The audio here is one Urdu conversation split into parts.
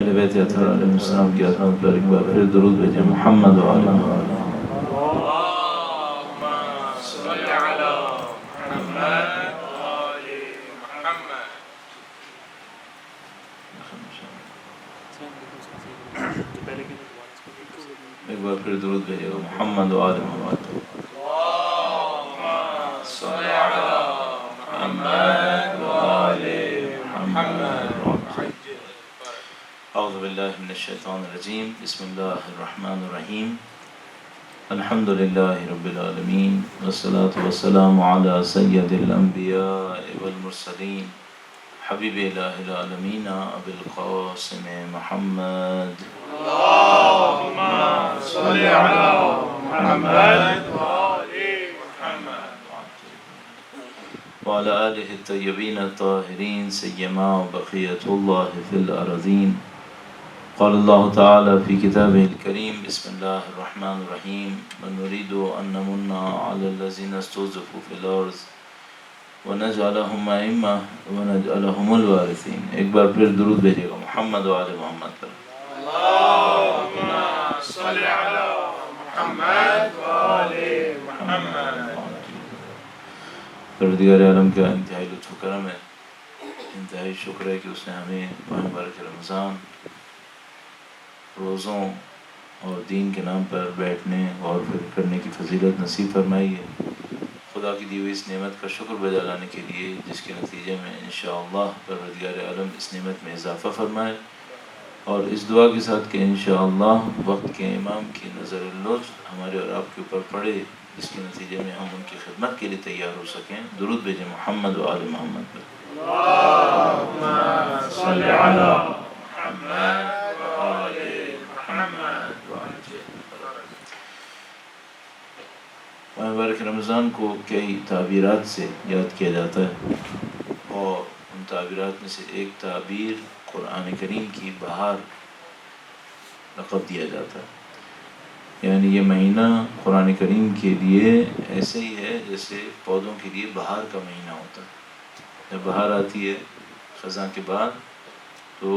اہل بیت اطہار علیہ السلام کی عظمت پر ایک بار پھر درود بھیجیں محمد و آل محمد۔ ایک بار پھر درود بھیجے گا محمد و آل محمد۔ اعوذ باللہ من الشیطان الرجیم، بسم اللہ الرحمن الرحیم، الحمد للہ رب العالمین، والصلاة والسلام علی سید الانبیاء والمرسلین، حبیب الہ العالمین ابی القاسم محمد، اللہم صل علی محمد وعلى آلہ الطیبین الطاہرین سیما بقیۃ اللہ فی الارضین۔ قال اللہ تعالی فی کتابہ الکریم، بسم اللہ الرحمن الرحیم، ونريد ان نمن علی الذین استضعفوا فی الارض ونجعلہم ائمہ ونجعلہم الوارثین۔ ایک بار پھر درود بھیجے گا محمد و آل محمد پر۔ اللہم صل علی محمد و آل محمد۔ پروردگار عالم کا انتہائی لطف و کرم ہے، انتہائی شکر ہے کہ اس نے ہمیں ماہ مبارک رمضان روزوں اور دین کے نام پر بیٹھنے اور فکر کرنے کی فضیلت نصیب فرمائی ہے۔ خدا کی دی ہوئی اس نعمت کا شکر بجا لانے کے لیے، جس کے نتیجے میں انشاءاللہ پروردگار عالم اس نعمت میں اضافہ فرمائے، اور اس دعا کے ساتھ کہ انشاءاللہ وقت کے امام کی نظر لطف ہمارے اور آپ کے اوپر پڑے، جس کے نتیجے میں ہم ان کی خدمت کے لیے تیار ہو سکیں۔ درود بھیجیں محمد و آل محمد پر۔ اللہم صل علی محمد و آل محمد۔ ماہ مبارک رمضان کو کئی تعبیرات سے یاد کیا جاتا ہے، اور ان تعبیرات میں سے ایک تعبیر قرآن کریم کی بہار لقب دیا جاتا ہے۔ یعنی یہ مہینہ قرآن کریم کے لیے ایسے ہی ہے جیسے پودوں کے لیے بہار کا مہینہ ہوتا ہے۔ جب بہار آتی ہے خزاں کے بعد، تو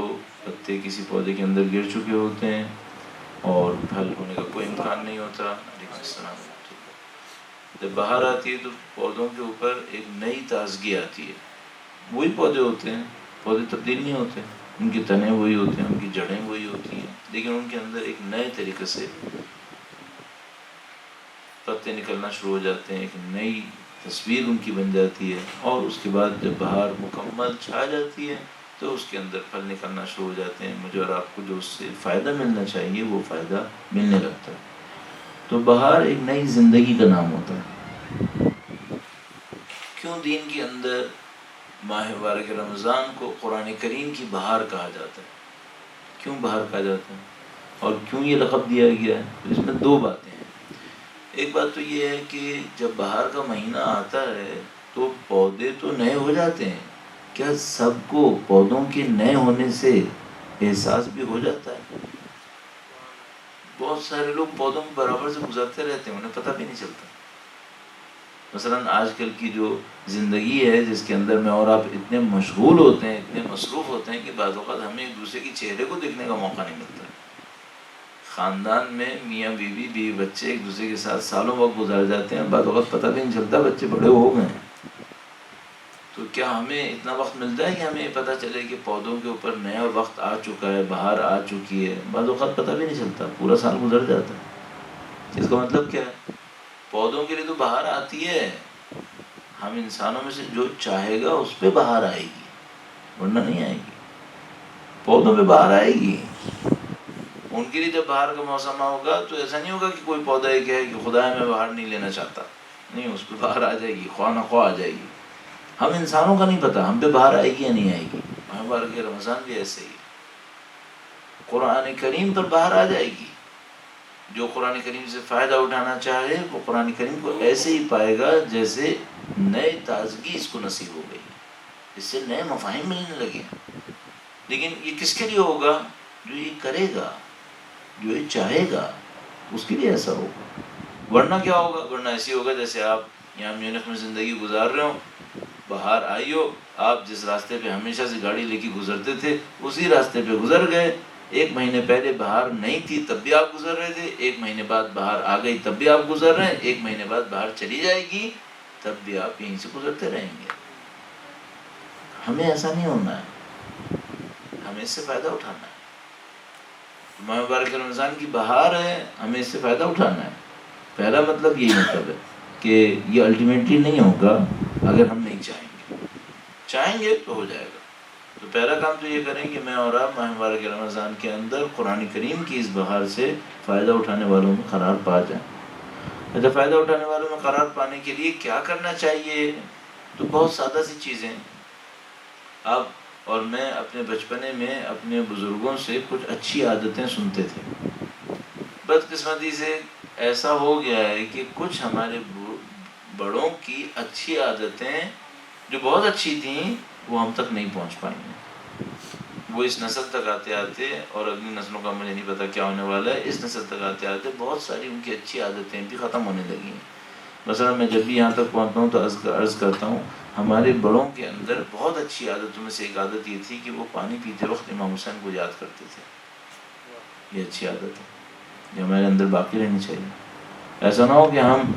پتے کسی پودے کے اندر گر چکے ہوتے ہیں اور پھل ہونے کا کوئی امکان نہیں ہوتا۔ علیکم السلام۔ جب بہار آتی ہے تو پودوں کے اوپر ایک نئی تازگی آتی ہے۔ وہی پودے ہوتے ہیں، پودے تبدیل نہیں ہوتے، ان کے تنے وہی ہوتے ہیں، ان کی جڑیں وہی ہوتی ہیں، لیکن ان کے اندر ایک نئے طریقے سے پتے نکلنا شروع ہو جاتے ہیں، ایک نئی تصویر ان کی بن جاتی ہے، اور اس کے بعد جب بہار مکمل چھا جاتی ہے تو اس کے اندر پھل نکلنا شروع ہو جاتے ہیں۔ مجھے اور آپ کو جو اس سے فائدہ ملنا چاہیے وہ فائدہ ملنے لگتا ہے۔ تو بہار ایک نئی زندگی کا نام ہوتا ہے۔ کیوں دین کے اندر ماہ مبارک رمضان کو قرآن کریم کی بہار کہا جاتا ہے؟ کیوں بہار کہا جاتا ہے اور کیوں یہ لقب دیا گیا ہے؟ اس میں دو باتیں ہیں۔ ایک بات تو یہ ہے کہ جب بہار کا مہینہ آتا ہے تو پودے تو نئے ہو جاتے ہیں۔ کیا سب کو پودوں کے نئے ہونے سے احساس بھی ہو جاتا ہے؟ بہت سارے لوگ پودوں کے برابر سے گزرتے رہتے ہیں، انہیں پتہ بھی نہیں چلتا۔ مثلا آج کل کی جو زندگی ہے، جس کے اندر میں اور آپ اتنے مشغول ہوتے ہیں، اتنے مصروف ہوتے ہیں کہ بعض اوقات ہمیں ایک دوسرے کے چہرے کو دیکھنے کا موقع نہیں ملتا۔ خاندان میں میاں بیوی بیوی بچے ایک دوسرے کے ساتھ سالوں وقت گزار جاتے ہیں، بعض اوقات پتہ بھی نہیں چلتا بچے بڑے ہو گئے ہیں۔ تو کیا ہمیں اتنا وقت ملتا ہے کہ ہمیں پتہ چلے کہ پودوں کے اوپر نیا وقت آ چکا ہے، بہار آ چکی ہے؟ بعض اوقات پتہ بھی نہیں چلتا، پورا سال گزر جاتا ہے۔ اس کا مطلب کیا ہے؟ پودوں کے لیے تو بہار آتی ہے، ہم انسانوں میں سے جو چاہے گا اس پہ بہار آئے گی، ورنہ نہیں آئے گی۔ پودوں پہ بہار آئے گی، ان کے لیے جب بہار کا موسم ہوگا تو ایسا نہیں ہوگا کہ کوئی پودا یہ کہے کہ خدا میں بہار نہیں لینا چاہتا، نہیں، اس پہ بہار آ جائے گی، خواہ نہ خواہ آ جائے گی۔ ہم انسانوں کا نہیں پتا ہم پہ بہار آئے گی یا نہیں آئے گی۔ ماہ مبارک رمضان بھی ایسے ہی، قرآن کریم پر بہار آ جائے گی۔ جو قرآن کریم سے فائدہ اٹھانا چاہے وہ قرآن کریم کو ایسے ہی پائے گا جیسے نئے تازگی اس کو نصیب ہو گئی، اس سے نئے مفاہیم ملنے لگے۔ لیکن یہ کس کے لیے ہوگا؟ جو یہ کرے گا، جو یہ چاہے گا، اس کے لیے ایسا ہوگا۔ ورنہ کیا ہوگا؟ ورنہ ایسی ہوگا جیسے آپ یہاں میونخ میں زندگی گزار رہے ہو، باہر آئی ہو، آپ جس راستے پہ ہمیشہ سے گاڑی لے کے گزرتے تھے اسی راستے پہ گزر گئے، ایک مہینے پہلے بہار نہیں تھی تب بھی آپ گزر رہے تھے، ایک مہینے بعد بہار آ گئی تب بھی آپ گزر رہے ہیں، ایک مہینے بعد بہار چلی جائے گی تب بھی آپ یہیں سے گزرتے رہیں گے۔ ہمیں ایسا نہیں ہونا ہے، ہمیں اس سے فائدہ اٹھانا ہے۔ ماہ مبارک رمضان کی بہار ہے، ہمیں اس سے فائدہ اٹھانا ہے۔ پہلا مطلب یہی مطلب ہے کہ یہ الٹیمیٹلی نہیں ہوگا اگر ہم نہیں چاہیں گے، چاہیں گے تو ہو جائے گا۔ تو پہلا کام تو یہ کریں کہ میں اور آپ ماہ مبارک رمضان کے اندر قرآن کریم کی اس بہار سے فائدہ اٹھانے والوں میں قرار پا جائیں۔ اچھا، فائدہ اٹھانے والوں میں قرار پانے کے لیے کیا کرنا چاہیے؟ تو بہت سادہ سی چیزیں۔ آپ اور میں اپنے بچپنے میں اپنے بزرگوں سے کچھ اچھی عادتیں سنتے تھے۔ بدقسمتی سے ایسا ہو گیا ہے کہ کچھ ہمارے بڑوں کی اچھی عادتیں جو بہت اچھی تھیں وہ ہم تک نہیں پہنچ پائیں گے۔ وہ اس نسل تک آتے آتے، اور اگلی نسلوں کا مجھے نہیں پتا کیا ہونے والا ہے، اس نسل تک آتے آتے بہت ساری ان کی اچھی عادتیں بھی ختم ہونے لگی ہیں۔ مثلا میں جب بھی یہاں تک پہنچتا ہوں تو عرض کرتا ہوں، ہمارے بڑوں کے اندر بہت اچھی عادتوں میں سے ایک عادت یہ تھی کہ وہ پانی پیتے وقت امام حسین کو یاد کرتے تھے۔ یہ اچھی عادت ہے، یہ ہمارے اندر باقی رہنی چاہیے۔ ایسا نہ ہو کہ ہم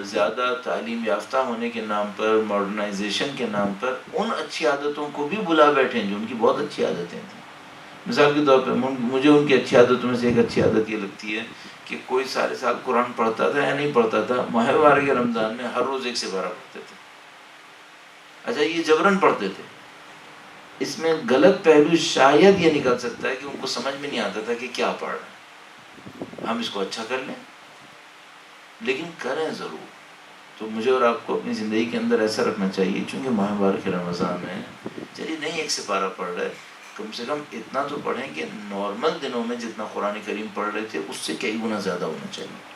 زیادہ تعلیم یافتہ ہونے کے نام پر، ماڈرنائزیشن کے نام پر ان اچھی عادتوں کو بھی بلا بیٹھیں جو ان کی بہت اچھی عادتیں تھیں۔ مثال کے طور پر مجھے ان کی اچھی عادتوں میں سے ایک اچھی عادت یہ لگتی ہے کہ کوئی سارے سال قرآن پڑھتا تھا یا نہیں پڑھتا تھا، ماہ مبارک رمضان میں ہر روز 1 سے 12 پڑھتے تھے۔ اچھا، یہ جبراً پڑھتے تھے۔ اس میں غلط پہلو شاید یہ نکل سکتا ہے کہ ان کو سمجھ میں نہیں آتا تھا کہ کیا پڑھ رہے ہیں، ہم اس کو اچھا کر لیں، لیکن کریں ضرور۔ تو مجھے اور آپ کو اپنی زندگی کے اندر ایسا رکھنا چاہیے، چونکہ ماہ مبارک رمضان میں چلیے نہیں 1 سے 12 پڑھ رہے، کم سے کم اتنا تو پڑھیں کہ نارمل دنوں میں جتنا قرآن کریم پڑھ رہے تھے اس سے کئی گنا زیادہ ہونا چاہیے۔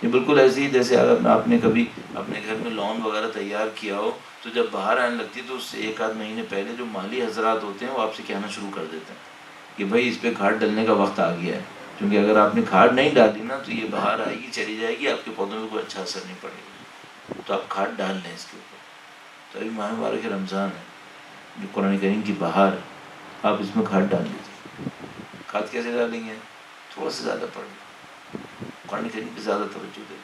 یہ بالکل ایسے ہی جیسے اگر آپ نے کبھی اپنے گھر میں لون وغیرہ تیار کیا ہو تو جب باہر آنے لگتی تو اس سے 1 آدھ مہینے پہلے جو مالی حضرات ہوتے ہیں وہ آپ سے کہنا شروع کر دیتے ہیں کہ بھائی اس پہ کھاد ڈلنے کا وقت آ گیا ہے، کیونکہ اگر آپ نے کھاد نہیں ڈالی نا تو یہ باہر آئے گی، چلی جائے گی، آپ کے پودوں میں کوئی اچھا اثر نہیں پڑے گا، تو آپ کھاد ڈال لیں اس کے اوپر۔ تو ابھی ماہ مبارک رمضان ہے، جو قرآن کریم کی بہار ہے، آپ اس میں کھاد ڈال لیجیے۔ کھاد کیسے ڈالیں گے؟ تھوڑا سا زیادہ پڑھ لیں، قرآن کریم پہ زیادہ توجہ دیں،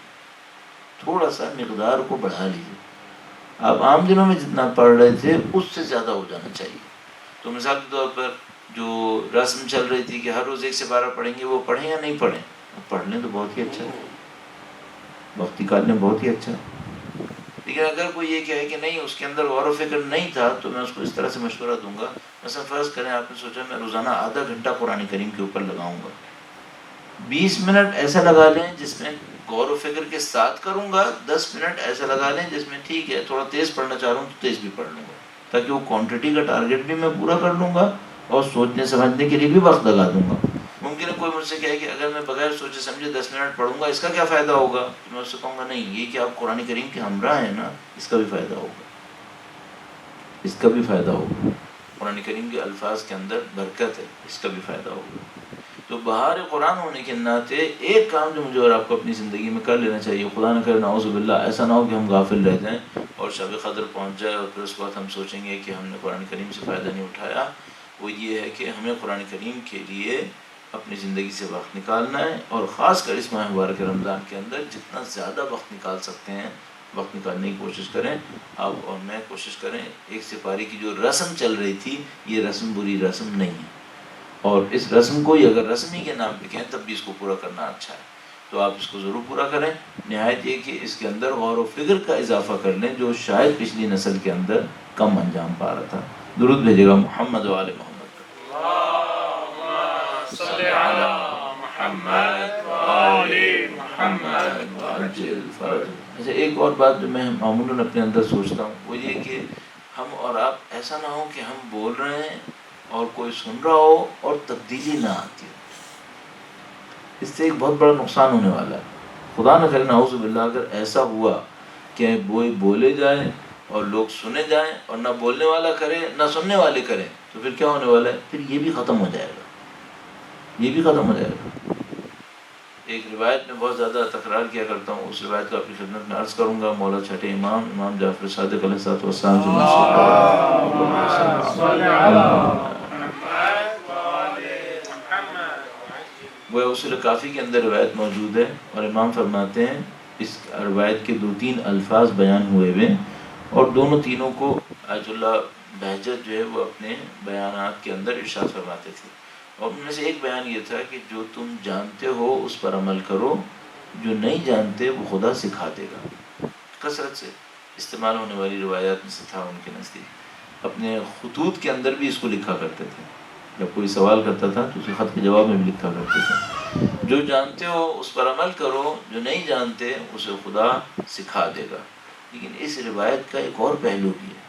تھوڑا سا مقدار کو بڑھا لیجیے۔ آپ عام دنوں میں جتنا پڑھ رہے تھے اس سے زیادہ ہو جانا چاہیے۔ تو مثال کے طور پر جو رسم چل رہی تھی کہ ہر روز 1 سے 12 پڑھیں گے، وہ پڑھیں یا نہیں پڑھیں؟ پڑھ لیں تو بہت ہی اچھا ہے، وقت نکال لیں بہت ہی اچھا ہے۔ لیکن اگر کوئی یہ کہے کہ نہیں اس کے اندر غور و فکر نہیں تھا تو میں اس کو اس طرح سے مشورہ دوں گا، مثلا فرض کریں آپ نے سوچا میں روزانہ آدھا گھنٹہ قرآن کریم کے اوپر لگاؤں گا، 20 منٹ ایسا لگا لیں جس میں غور و فکر کے ساتھ کروں گا، 10 منٹ ایسا لگا لیں جس میں ٹھیک ہے تھوڑا تیز پڑھنا چاہ رہا ہوں تو تیز بھی پڑھ لوں گا، تاکہ وہ کوانٹٹی کا ٹارگیٹ بھی میں پورا کر لوں گا اور سوچنے سمجھنے کے لیے بھی وقت لگا دوں گا۔ ممکن ہے کوئی مجھ سے کہے کہ اگر میں بغیر سوچے سمجھے 10 منٹ پڑھوں گا اس کا کیا فائدہ ہوگا؟ تو میں اس سے کہوں گا نہیں، یہ کہ آپ قرآن کریم کے ہمراہ ہیں نا، اس کا بھی فائدہ ہوگا، اس کا بھی فائدہ ہوگا، قرآن کریم کے الفاظ کے اندر برکت ہے، اس کا بھی فائدہ ہوگا۔ تو بہار قرآن ہونے کے ناطے ایک کام جو مجھے اور آپ کو اپنی زندگی میں کر لینا چاہیے، خدا نہ کرے نعوذ باللہ ایسا نہ ہو کہ ہم غافل رہ جائیں اور شب قدر پہنچ جائے اور پھر اس وقت ہم سوچیں گے کہ ہم نے قرآن کریم سے فائدہ نہیں اٹھایا، وہ یہ ہے کہ ہمیں قرآن کریم کے لیے اپنی زندگی سے وقت نکالنا ہے، اور خاص کر اس ماہ مبارک رمضان کے اندر جتنا زیادہ وقت نکال سکتے ہیں وقت نکالنے کی کوشش کریں۔ آپ اور میں کوشش کریں، 1 سپاری کی جو رسم چل رہی تھی یہ رسم بری رسم نہیں ہے، اور اس رسم کو ہی اگر رسمی کے نام پہ کہیں تب بھی اس کو پورا کرنا اچھا ہے، تو آپ اس کو ضرور پورا کریں۔ نہایت یہ کہ اس کے اندر غور و فکر کا اضافہ کر لیں جو شاید پچھلی نسل کے اندر کم انجام پا رہا تھا۔ درود بھیجے گا محمد و آل محمد۔ صلی علی محمد و آل محمد وعجل فرج۔ اچھا، ایک اور بات جو میں معمولاً اپنے اندر سوچتا ہوں وہ یہ کہ ہم اور آپ ایسا نہ ہو کہ ہم بول رہے ہیں اور کوئی سن رہا ہو اور تبدیلی نہ آتی ہو، اس سے ایک بہت بڑا نقصان ہونے والا ہے۔ خدا نہ کرے نعوذ باللہ اگر ایسا ہوا کہ وہ بولے جائیں اور لوگ سنے جائیں اور نہ بولنے والا کرے نہ سننے والے کریں، تو پھر کیا ہونے والا ہے؟ پھر یہ بھی ختم ہو جائے گا، یہ بھی ختم ہو جائے گا۔ ایک روایت میں بہت زیادہ تکرار کیا کرتا ہوں، اس روایت کو اپنی خدمت میں عرض کروں گا۔ مولا چھٹے امام جعفر صادق علیہ السلام سے اللہم صلی علی محمد و آل محمد وہ اصول کافی کے اندر روایت موجود ہے، اور امام فرماتے ہیں اس روایت کے 2-3 الفاظ بیان ہوئے ہوئے، اور دونوں تینوں کو آیت اللہ بہجت جو ہے وہ اپنے بیانات کے اندر ارشاد فرماتے تھے، اور ان میں سے ایک بیان یہ تھا کہ جو تم جانتے ہو اس پر عمل کرو، جو نہیں جانتے وہ خدا سکھا دے گا۔ کثرت سے استعمال ہونے والی روایات میں سے تھا ان کے نزدیک، اپنے خطوط کے اندر بھی اس کو لکھا کرتے تھے، جب کوئی سوال کرتا تھا تو اسے خط کے جواب میں بھی لکھا کرتے تھے، جو جانتے ہو اس پر عمل کرو، جو نہیں جانتے اسے خدا سکھا دے گا۔ لیکن اس روایت کا ایک اور پہلو بھی ہے،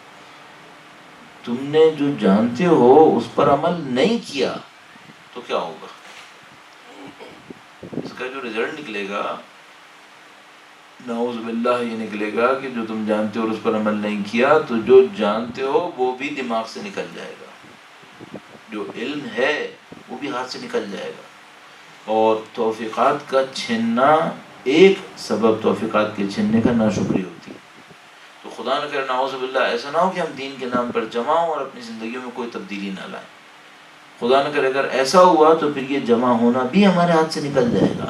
تم نے جو جانتے ہو اس پر عمل نہیں کیا تو کیا ہوگا؟ اس کا جو رزلٹ نکلے گا نعوذ باللہ یہ نکلے گا کہ جو تم جانتے ہو اور اس پر عمل نہیں کیا تو جو جانتے ہو وہ بھی دماغ سے نکل جائے گا، جو علم ہے وہ بھی ہاتھ سے نکل جائے گا، اور توفیقات کا چھننا ایک سبب توفیقات کے چھننے کا ناشکری ہوتی ہے۔ تو خدا نہ کرے نعوذ باللہ ایسا نہ ہو کہ ہم دین کے نام پر جمع ہوں اور اپنی زندگیوں میں کوئی تبدیلی نہ لائیں۔ خدا نہ کرے اگر ایسا ہوا تو پھر یہ جمع ہونا بھی ہمارے ہاتھ سے نکل جائے گا۔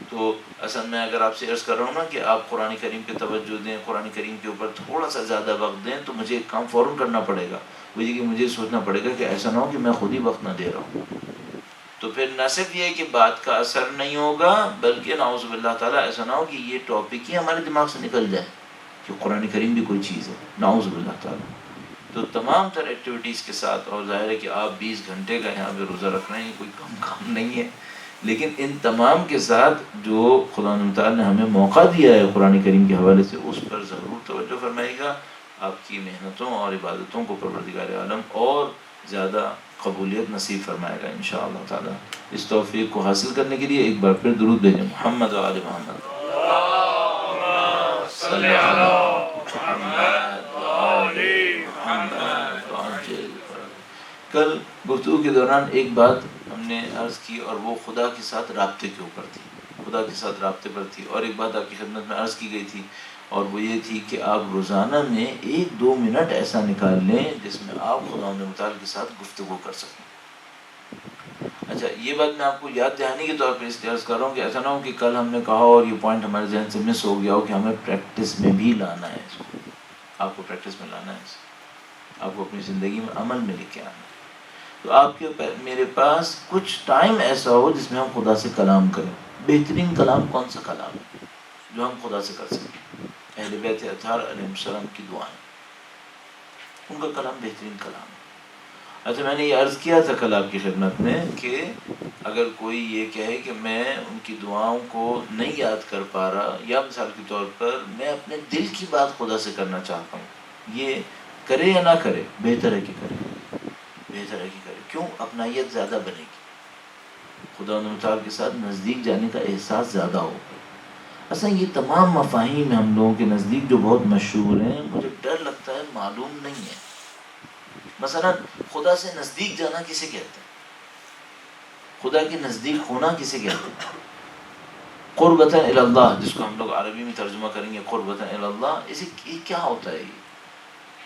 تو اصل میں اگر آپ سے عرض کر رہا ہوں نا کہ آپ قرآن کریم پہ توجہ دیں، قرآن کریم کے اوپر تھوڑا سا زیادہ وقت دیں، تو مجھے ایک کام فوراً کرنا پڑے گا، وہ یہ کہ مجھے سوچنا پڑے گا کہ ایسا نہ ہو کہ میں خود ہی وقت نہ دے رہا ہوں۔ تو پھر نہ صرف یہ کہ بات کا اثر نہیں ہوگا، بلکہ نعوذ باللہ تعالیٰ ایسا نہ ہو کہ یہ ٹاپک ہی ہمارے دماغ سے نکل جائے کہ قرآن کریم بھی کوئی چیز ہے، نعوذ باللہ تعالیٰ۔ تو تمام تر ایکٹیویٹیز کے ساتھ، اور ظاہر ہے کہ آپ 20 گھنٹے کا یہاں پہ روزہ رکھ رہے ہیں، کوئی کم کام نہیں ہے، لیکن ان تمام کے ساتھ جو خدا تعالیٰ نے ہمیں موقع دیا ہے قرآن کریم کے حوالے سے، اس پر ضرور توجہ فرمائے گا۔ آپ کی محنتوں اور عبادتوں کو پروردگار عالم اور زیادہ قبولیت نصیب فرمائے گا انشاءاللہ تعالیٰ۔ اس توفیق کو حاصل کرنے کے لیے ایک بار پھر درود بھیجیں محمد و آل محمد۔ صلی علی محمد و آل محمد۔ کل گفتگو کے دوران ایک بات ہم نے عرض کی، اور وہ خدا کے ساتھ رابطے کے اوپر تھی، خدا کے ساتھ رابطے پر تھی، اور ایک بات آپ کی خدمت میں عرض کی گئی تھی، اور وہ یہ تھی کہ آپ روزانہ میں 1-2 منٹ ایسا نکال لیں جس میں آپ خدا متعال کے ساتھ گفتگو کر سکیں۔ اچھا، یہ بات میں آپ کو یاد دہانی کے طور پر اس لیے عرض کر رہا ہوں کہ ایسا نہ ہو کہ کل ہم نے کہا اور یہ پوائنٹ ہمارے ذہن سے مس ہو گیا ہو، کہ ہمیں پریکٹس میں بھی لانا ہے اس کو، آپ کو پریکٹس میں لانا ہے اس کو، آپ کو اپنی زندگی میں عمل میں لے کے آنا ہے۔ تو آپ کے میرے پاس کچھ ٹائم ایسا ہو جس میں ہم خدا سے کلام کریں۔ بہترین کلام کون سا کلام ہے جو ہم خدا سے کر سکیں؟ اہل بیت اطہار علیہ السلام کی دعائیں، ان کا کلام بہترین کلام ہے۔ اچھا، میں نے یہ عرض کیا تھا کل آپ کی خدمت میں کہ اگر کوئی یہ کہے کہ میں ان کی دعاؤں کو نہیں یاد کر پا رہا، یا مثال کے طور پر میں اپنے دل کی بات خدا سے کرنا چاہتا ہوں، یہ کرے یا نہ کرے؟ بہتر ہے کہ کرے، بہتر ہے کہ کرے۔ کیوں؟ اپنائیت زیادہ بنے گی، خدا متعال کے ساتھ نزدیک جانے کا احساس زیادہ ہوگا۔ اصلا یہ تمام مفاہیم ہم لوگوں کے نزدیک جو بہت مشہور ہیں، مجھے ڈر لگتا ہے معلوم نہیں ہے۔ مثلا خدا سے نزدیک جانا کسے کہتے ہیں؟ خدا کے نزدیک ہونا کسے کہتے ہیں؟ قربتاً الی اللہ، جس کو ہم لوگ عربی میں ترجمہ کریں گے قربتاً الی اللہ، اسے کیا ہوتا ہے یہ؟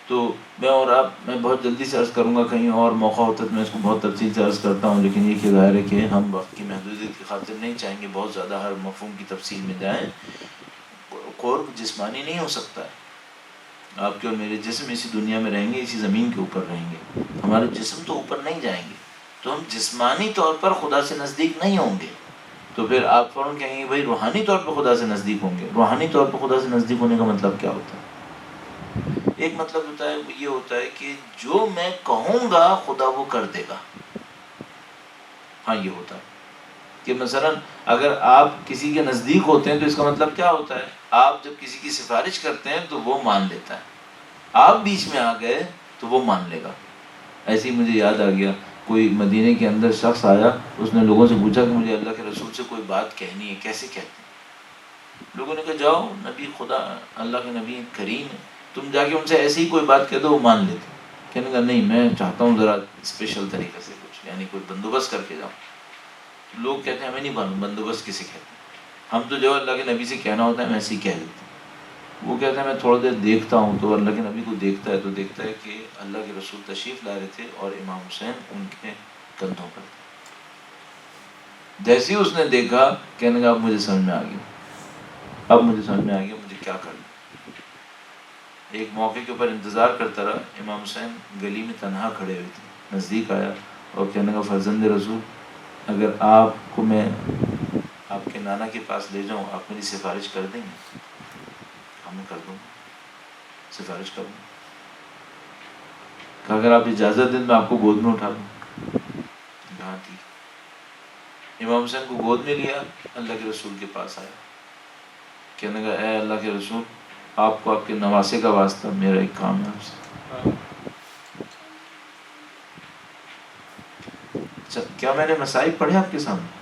تو میں بہت جلدی سے عرض کروں گا، کہیں اور موقع ہوتا ہے تو میں اس کو بہت تفصیل سے عرض کرتا ہوں، لیکن یہ کہ ظاہر ہے کہ ہم وقت کی محدودیت کی خاطر نہیں چاہیں گے بہت زیادہ ہر مفہوم کی تفصیل میں جائیں۔ قرب جسمانی نہیں ہو سکتا ہے، آپ کے اور میرے جسم اسی دنیا میں رہیں گے، اسی زمین کے اوپر رہیں گے، ہمارے جسم تو اوپر نہیں جائیں گے، تو ہم جسمانی طور پر خدا سے نزدیک نہیں ہوں گے۔ تو پھر آپ فوراً کہیں گے بھائی روحانی طور پر خدا سے نزدیک ہوں گے۔ روحانی طور پر خدا سے نزدیک ہونے کا مطلب کیا ہوتا ہے؟ ایک مطلب ہوتا ہے، وہ یہ ہوتا ہے کہ جو میں کہوں گا خدا وہ کر دے گا۔ ہاں، یہ ہوتا ہے کہ مثلا اگر آپ کسی کے نزدیک ہوتے ہیں تو اس کا مطلب کیا ہوتا ہے؟ آپ جب کسی کی سفارش کرتے ہیں تو وہ مان لیتا ہے، آپ بیچ میں آ گئے تو وہ مان لے گا۔ ایسے ہی مجھے یاد آ گیا، کوئی مدینے کے اندر شخص آیا، اس نے لوگوں سے پوچھا کہ مجھے اللہ کے رسول سے کوئی بات کہنی ہے، کیسے کہتے ہیں؟ لوگوں نے کہا جاؤ، نبی خدا اللہ کے نبی کریم ہے، تم جا کے ان سے ایسی ہی کوئی بات کہہ دو، وہ مان لیتے۔ کہنے کا نہیں، میں چاہتا ہوں ذرا اسپیشل طریقے سے کچھ، یعنی کوئی بندوبست کر کے جاؤں۔ لوگ کہتے ہیں ہمیں نہیں معلوم بندوبست کسے کہتے ہیں، ہم تو جو اللہ کے نبی سے کہنا ہوتا ہے ویسے ہی کہہ دیتے ہیں۔ وہ کہتے ہیں میں تھوڑا دیر دیکھتا ہوں، تو اللہ کے نبی کو دیکھتا ہے تو دیکھتا ہے کہ اللہ کے رسول تشریف لا رہے تھے اور امام حسین ان کے کندھوں پر تھے۔ جیسے ہی اس نے دیکھا کہنے لگا اب مجھے سمجھ میں آ گیا، اب مجھے سمجھ میں آ گیا مجھے کیا کرنا۔ ایک موقع کے اوپر انتظار کرتا رہا، امام حسین گلی میں تنہا کھڑے ہوئے تھے، نزدیک آیا اور کہنے لگا فرزند رسول، اگر آپ کو میں آپ کے نانا کے پاس لے جاؤں آپ میری سفارش کر دیں گے؟ ہم کر دوں گا، سفارش کر دوں۔ کہ اگر آپ اجازت دیں میں آپ کو گود میں اٹھا دوں؟ کہا ٹھیک۔ امام حسین کو گود میں لیا، اللہ کے رسول کے پاس آیا، کہنے لگا اے اللہ کے رسول، آپ کو آپ کے نواسے کا واسطہ میرا ایک کام ہے آپ سے۔ اچھا کیا میں نے مصائب پڑھے آپ کے سامنے؟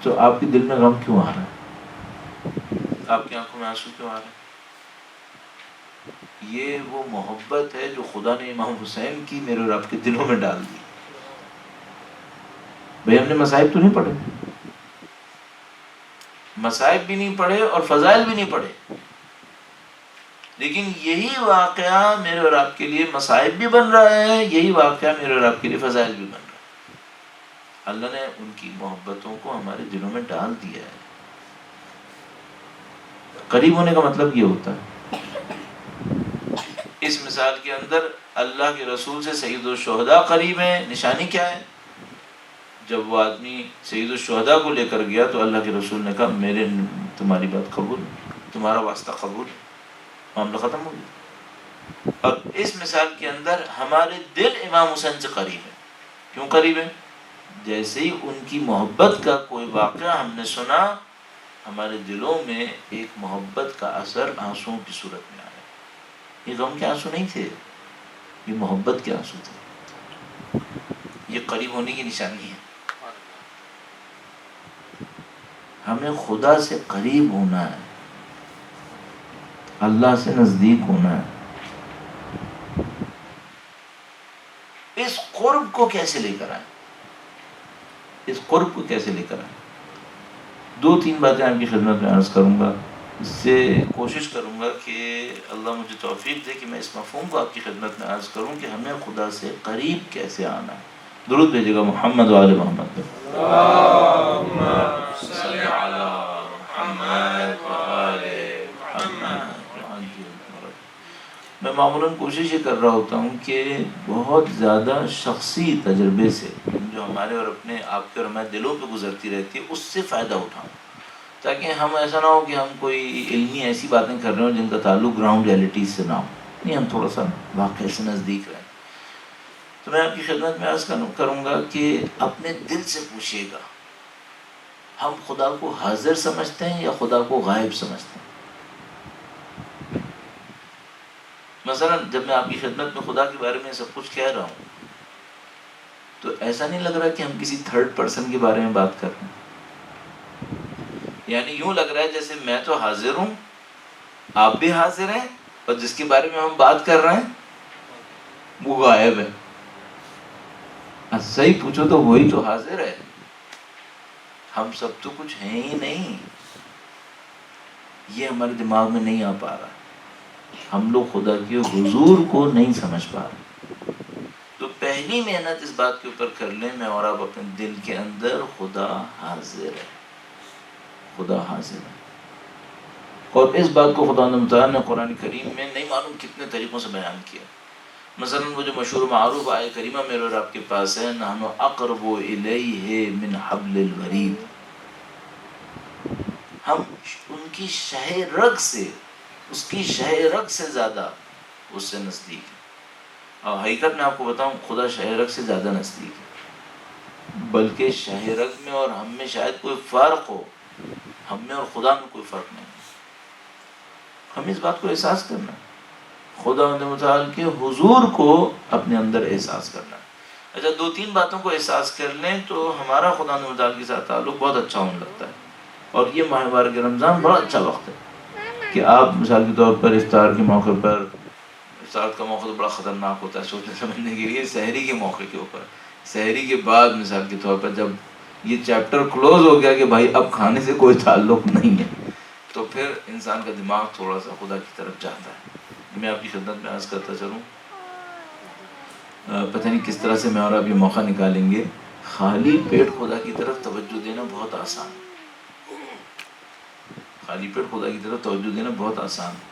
تو آپ کے دل میں غم کیوں آ رہا ہے؟ آپ کی آنکھوں میں آنسو کیوں آ رہے ہیں؟ یہ وہ محبت ہے جو خدا نے امام حسین کی میرے اور آپ کے دلوں میں ڈال دی۔ بھئی ہم نے مصائب تو نہیں پڑھے، مصائب بھی نہیں پڑھے اور فضائل بھی نہیں پڑھے، لیکن یہی واقعہ میرے اور آپ کے لیے مصائب بھی بن رہا ہے، یہی واقعہ میرے اور آپ کے لیے فضائل بھی بن رہا ہے۔ اللہ نے ان کی محبتوں کو ہمارے دلوں میں ڈال دیا ہے۔ قریب ہونے کا مطلب یہ ہوتا ہے، اس مثال کے اندر اللہ کے رسول سے سید الشہداء قریب ہیں۔ نشانی کیا ہے؟ جب وہ آدمی سید الشہداء کو لے کر گیا تو اللہ کے رسول نے کہا میرے تمہاری بات قبول، تمہارا واسطہ قبول، معاملہ ختم ہو گیا۔ اور اس مثال کے اندر ہمارے دل امام حسین سے قریب ہے۔ کیوں قریب ہے؟ جیسے ہی ان کی محبت کا کوئی واقعہ ہم نے سنا، ہمارے دلوں میں ایک محبت کا اثر آنسوؤں کی صورت میں آیا۔ یہ غم کے آنسو نہیں تھے، یہ محبت کے آنسو تھے۔ یہ قریب ہونے کی نشانی ہے۔ ہمیں خدا سے قریب ہونا ہے، اللہ سے نزدیک ہونا ہے۔ اس قرب کو کیسے لے کر آئیں؟ اس قرب کو کیسے لے کر آئیں؟ 2-3 باتیں آپ کی خدمت میں عرض کروں گا، اس سے کوشش کروں گا کہ اللہ مجھے توفیق دے کہ میں اس مفہوم کو آپ کی خدمت میں عرض کروں کہ ہمیں خدا سے قریب کیسے آنا ہے۔ درود بھیجے گا محمد و آل محمد۔ اللہم صل علی محمد و آل محمد۔ میں معمولاً کوشش یہ کر رہا ہوتا ہوں کہ بہت زیادہ شخصی تجربے سے جو ہمارے اور اپنے آپ کے اور ہمارے دلوں پہ گزرتی رہتی ہے اس سے فائدہ اٹھاؤں، تاکہ ہم ایسا نہ ہو کہ ہم کوئی علمی ایسی باتیں کر رہے ہوں جن کا تعلق گراؤنڈ ریئلٹیز سے نہ ہو، نہیں، ہم تھوڑا سا واقعے سے نزدیک رہیں۔ تو میں آپ کی خدمت میں عرض کروں گا کہ اپنے دل سے پوچھیے گا، ہم خدا کو حاضر سمجھتے ہیں یا خدا کو غائب سمجھتے ہیں؟ مثلا جب میں آپ کی خدمت میں خدا کے بارے میں سب کچھ کہہ رہا ہوں تو ایسا نہیں لگ رہا کہ ہم کسی تھرڈ پرسن کے بارے میں بات کر رہے ہیں، یعنی یوں لگ رہا ہے جیسے میں تو حاضر ہوں، آپ بھی حاضر ہیں، اور جس کے بارے میں ہم بات کر رہے ہیں وہ غائب ہے۔ صحیح پوچھو تو وہی تو حاضر ہے، ہم سب تو کچھ ہیں ہی نہیں۔ یہ ہمارے دماغ میں نہیں آ پا رہا، ہم لوگ خدا کے حضور کو نہیں سمجھ پا رہے۔ تو پہلی محنت اس بات کے اوپر کر لیں میں اور آپ اپنے دل کے اندر خدا حاضر ہے، خدا حاضر ہے۔ اور اس بات کو خدا متعال نے قرآن کریم میں نہیں معلوم کتنے طریقوں سے بیان کیا۔ مثلا وہ جو مشہور معروف آیہ کریمہ میرے اور آپ کے پاس ہے، نحن اقرب الیہ من حبل الورید، ہم ان کی شہ رگ سے، اس کی شہ رگ سے زیادہ اس سے نزدیک ہے۔ اور حقیقت میں آپ کو بتاؤں خدا شہ رگ سے زیادہ نزدیک ہے، بلکہ شہ رگ میں اور ہم میں شاید کوئی فرق ہو، ہم میں اور خدا میں کوئی فرق نہیں ہے۔ ہمیں اس بات کو احساس کرنا ہے، خدا متعال کے حضور کو اپنے اندر احساس کرنا ہے۔ اچھا 2-3 باتوں کو احساس کر لیں تو ہمارا خدا متعال کے ساتھ تعلق بہت اچھا ہونے لگتا ہے۔ اور یہ ماہ مبارک رمضان بڑا اچھا وقت ہے کہ آپ مثال کے طور پر افطار کے موقع پر، افطار کا موقع تو بڑا خطرناک ہوتا ہے سوچنے سمجھنے کے لیے، سحری کے موقع کے اوپر، سحری کے بعد مثال کے طور پر جب یہ چیپٹر کلوز ہو گیا کہ بھائی اب کھانے سے کوئی تعلق نہیں ہے، تو پھر انسان کا دماغ تھوڑا سا خدا کی طرف جاتا ہے۔ میں آپ کی خدمت میں عرض کرتا چلوں، پتہ نہیں کس طرح سے میں اور آپ یہ موقع نکالیں گے، خالی پیٹ خدا کی طرف توجہ دینا بہت آسان ہے. خالی پیٹ خدا کی طرف توجہ دینا بہت آسان ہے.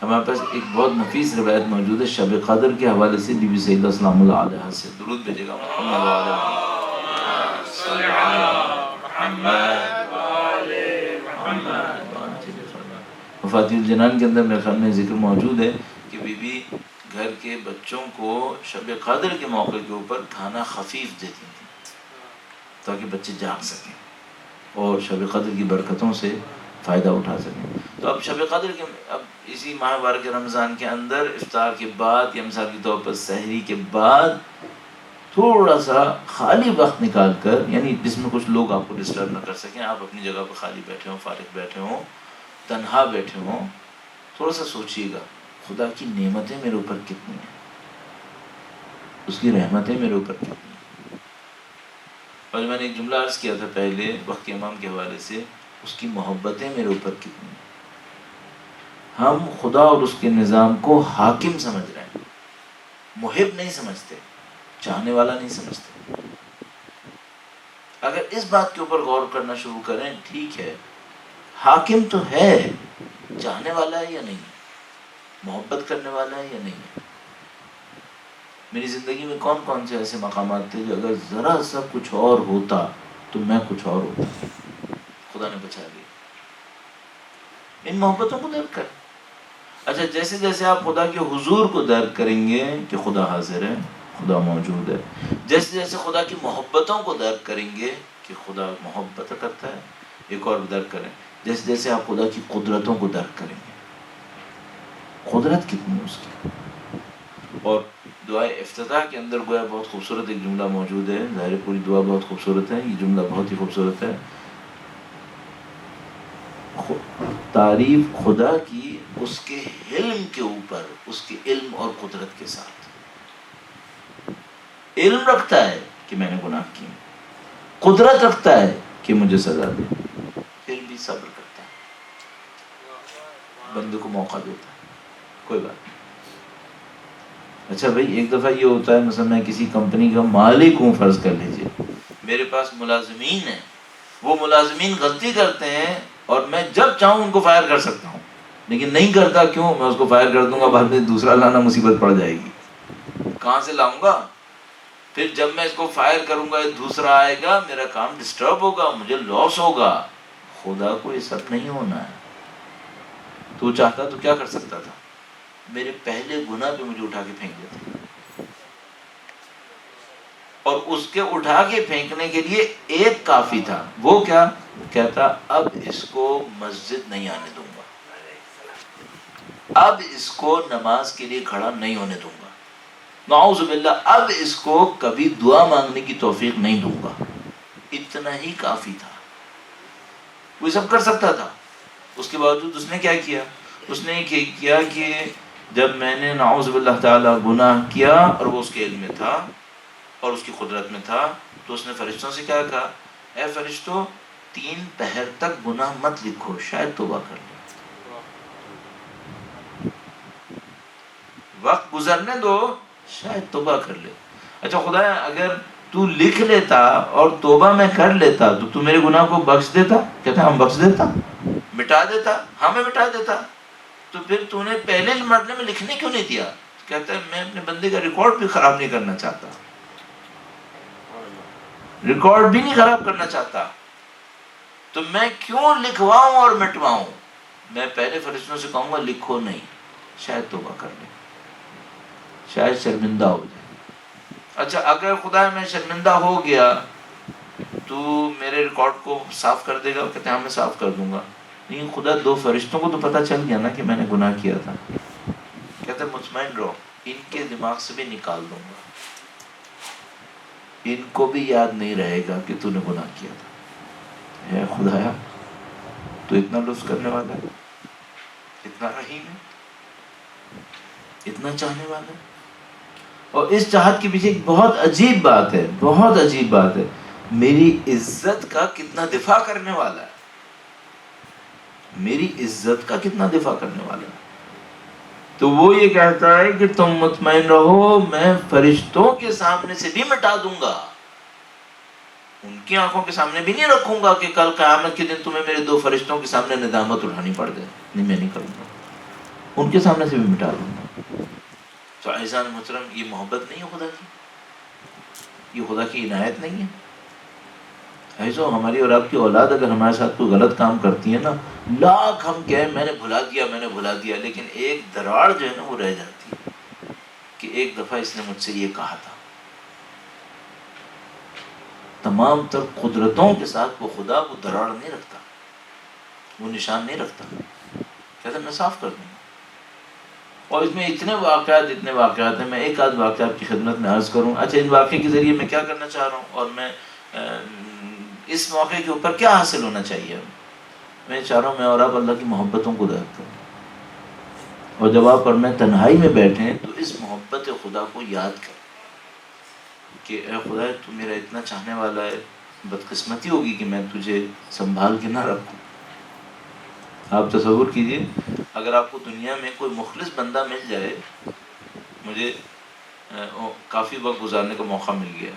ہمارے پاس ایک بہت نفیس روایت موجود ہے شب قدر کے حوالے سے. بی بی سیدہ سلام اللہ علیہا سے درود بھیجے گا محمد وعلیہ مفاتیح الجنان کے اندر میرے خیال میں ذکر موجود ہے کہ بی بی گھر کے بچوں کو شب قدر کے موقع کے اوپر کھانا خفیف دیتی تھی تاکہ بچے جاگ سکیں اور شب قدر کی برکتوں سے فائدہ اٹھا سکیں. تو اب شب قدر کے اب اسی ماہ مبارک رمضان کے اندر افطار کے بعد یا مثال کے طور پر سحری کے بعد تھوڑا سا خالی وقت نکال کر, یعنی جس میں کچھ لوگ آپ کو ڈسٹرب نہ کر سکیں, آپ اپنی جگہ پہ خالی بیٹھے ہوں, فارغ بیٹھے ہوں, تنہا بیٹھے ہوں, تھوڑا سا سوچیے گا خدا کی نعمتیں میرے اوپر کتنی ہیں, اس کی رحمتیں میرے اوپر کتنی ہیں. اور میں نے ایک جملہ عرض کیا تھا پہلے وقت امام کے حوالے سے, اس کی محبتیں میرے اوپر کتنی ہیں. ہم خدا اور اس کے نظام کو حاکم سمجھ رہے ہیں, محب نہیں سمجھتے, چاہنے والا نہیں سمجھتے. اگر اس بات کے اوپر غور کرنا شروع کریں, ٹھیک ہے حاکم تو ہے, چاہنے والا ہے یا نہیں, محبت کرنے والا ہے یا نہیں ہے. میری زندگی میں کون کون سے ایسے مقامات تھے جو اگر ذرا سا کچھ اور ہوتا تو میں کچھ اور ہوتا, خدا نے بچا لیا. ان محبتوں کو درک کر. اچھا جیسے جیسے آپ خدا کے حضور کو درک کریں گے کہ خدا حاضر ہے, خدا موجود ہے, جیسے جیسے خدا کی محبتوں کو درک کریں گے کہ خدا محبت کرتا ہے, ایک اور درک کریں, جیسے جیسے آپ خدا کی قدرتوں کو درک کریں گے, قدرت کتنی اس کی. اور دعائے افتتاح کے اندر گویا بہت خوبصورت ایک جملہ موجود ہے, ظاہر پوری دعا بہت خوبصورت ہے, یہ جملہ بہت ہی خوبصورت ہے. تعریف خدا کی اس کے علم کے اوپر, اس کے علم اور قدرت کے ساتھ. علم رکھتا ہے کہ میں نے گناہ کیے, قدرت رکھتا ہے کہ مجھے سزا دے, پھر بھی صبر کرتا ہے, بندے کو موقع دیتا ہے, کوئی بات نہیں. اچھا بھائی ایک دفعہ یہ ہوتا ہے, مثلا میں کسی کمپنی کا مالک ہوں, فرض کر لیجئے میرے پاس ملازمین ہیں, وہ ملازمین غلطی کرتے ہیں اور میں جب چاہوں ان کو فائر کر سکتا ہوں, لیکن نہیں کرتا. کیوں؟ میں اس کو فائر کر دوں گا, بعد میں دوسرا لانا مصیبت پڑ جائے گی, کہاں سے لاؤں گا؟ پھر جب میں اس کو فائر کروں گا دوسرا آئے گا, میرا کام ڈسٹرب ہوگا, مجھے لاس ہوگا. خدا کو یہ سب نہیں ہونا ہے. تو چاہتا تو کیا کر سکتا تھا, میرے پہلے گناہ پہ مجھے اٹھا کے پھینک دیتا, اور اس کے اٹھا کے پھینکنے کے لیے ایک کافی تھا. وہ کیا کہتا؟ اب اس کو مسجد نہیں آنے دوں گا, اب اس کو نماز کے لیے کھڑا نہیں ہونے دوں گا, نعوذ باللہ, اب اس کو کبھی دعا مانگنے کی توفیق نہیں دوں گا. اتنا ہی کافی تھا, وہ سب کر سکتا تھا. اس کے باوجود اس نے کیا کیا؟ اس نے یہ کیا کہ جب میں نے نعوذ باللہ تعالی گناہ کیا اور وہ اس کے علم میں تھا اور اس کی قدرت میں تھا, تو اس نے فرشتوں سے کیا کہا, اے فرشتوں 3 پہر تک گناہ مت لکھو, شاید توبہ کر لیں, وقت گزرنے دو, شاید توبہ کر لے. اچھا خدایا اگر تو لکھ لیتا اور توبہ میں کر لیتا تو میرے گناہ کو بخش دیتا؟ کہتا ہم بخش دیتا, مٹا دیتا, ہمیں مٹا دیتا. تو پھر تو نے پہلے مرحلے میں لکھنے کیوں نہیں دیا؟ کہتا ہے میں اپنے بندے کا ریکارڈ بھی خراب نہیں کرنا چاہتا, ریکارڈ بھی نہیں خراب کرنا چاہتا, تو میں کیوں لکھواؤں اور مٹواؤں. میں پہلے فرشتوں سے کہوں گا لکھو نہیں, شاید توبہ کر لیں, شاید شرمندہ ہو جائے. اچھا اگر خدا میں شرمندہ ہو گیا تو میرے ریکارڈ کو صاف کر دے گا؟ کہتے ہیں ہاں میں صاف کر دوں گا. نہیں, خدا 2 فرشتوں کو تو پتہ چل گیا نا کہ میں نے گناہ کیا تھا. کہتے ہیں مطمئن رہو, ان کے دماغ سے بھی نکال دوں گا, ان کو بھی یاد نہیں رہے گا کہ تو نے گناہ کیا تھا. اے خدایا تو اتنا لطف کرنے والا ہے, اتنا رحیم ہے, اتنا چاہنے والا ہے. اور اس چاہت کے پیچھے ایک بہت عجیب بات ہے, بہت عجیب بات ہے, میری عزت کا کتنا دفاع کرنے والا ہے, میری عزت کا کتنا دفاع کرنے والا ہے. تو وہ یہ کہتا ہے کہ تم مطمئن رہو, میں فرشتوں کے سامنے سے بھی مٹا دوں گا, ان کی آنکھوں کے سامنے بھی نہیں رکھوں گا کہ کل قیامت کے دن تمہیں میرے 2 فرشتوں کے سامنے ندامت اٹھانی پڑ جائے. نہیں، میں نہیں کروں گا. ان کے سامنے سے بھی مٹا دوں گا. تو عزیزان محترم، یہ محبت نہیں ہے خدا کی، یہ خدا کی عنایت نہیں ہے. ایسو ہماری اور آپ کی اولاد اگر ہمارے ساتھ کوئی غلط کام کرتی ہے نا، لاکھ ہم کہیں میں نے بھلا دیا، لیکن ایک دراڑ جو ہے نا وہ رہ جاتی ہے کہ ایک دفعہ اس نے مجھ سے یہ کہا تھا. تمام تر قدرتوں کے ساتھ وہ خدا وہ دراڑ نہیں رکھتا، وہ نشان نہیں رکھتا. کہتا میں صاف کر دوں گا. اور اس میں اتنے واقعات ہیں. میں ایک آدھ واقعہ آپ کی خدمت میں عرض کروں. اچھا، ان واقعے کے ذریعے میں کیا کرنا چاہ رہا ہوں اور میں اس موقع کے اوپر کیا حاصل ہونا چاہیے؟ میں چاہ رہا ہوں میں اور آپ اللہ کی محبتوں کو درک کریں، اور جب آپ اور میں تنہائی میں بیٹھیں تو اس محبت خدا کو یاد کریں کہ اے خدا، تو میرا اتنا چاہنے والا ہے، بدقسمتی ہوگی کہ میں تجھے سنبھال کے نہ رکھوں. آپ تصور کیجئے اگر آپ کو دنیا میں کوئی مخلص بندہ مل جائے. مجھے کافی وقت گزارنے کا موقع مل گیا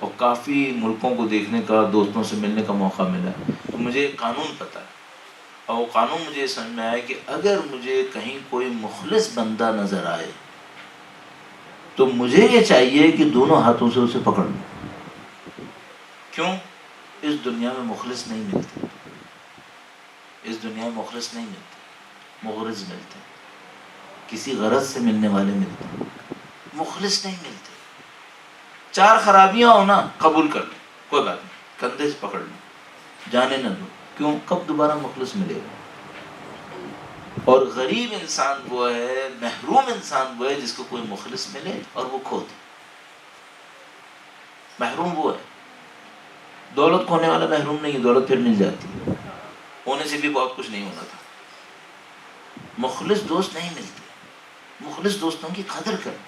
اور کافی ملکوں کو دیکھنے کا، دوستوں سے ملنے کا موقع ملا، تو مجھے ایک قانون پتہ ہے، اور وہ قانون مجھے سمجھ میں آیا کہ اگر مجھے کہیں کوئی مخلص بندہ نظر آئے تو مجھے یہ چاہیے کہ دونوں ہاتھوں سے اسے پکڑ لوں. کیوں؟ اس دنیا میں مخلص نہیں ملتے، اس دنیا میں مخلص نہیں ملتے، مغرض ملتے، کسی غرض سے ملنے والے ملتے، مخلص نہیں ملتے. 4 خرابیاں ہونا قبول کر لیں، کوئی بات نہیں، کندھے سے پکڑ لیں، جانے نہ دو. کیوں؟ کب دوبارہ مخلص ملے گا؟ اور غریب انسان وہ ہے، محروم انسان وہ ہے جس کو کوئی مخلص ملے اور وہ کھو دے. محروم وہ ہے. دولت کھونے والا محروم نہیں ہے، دولت پھر مل جاتی ہے، ہونے سے بھی بہت کچھ نہیں ہونا تھا. مخلص دوست نہیں ملتے، مخلص دوستوں کی قدر کریں.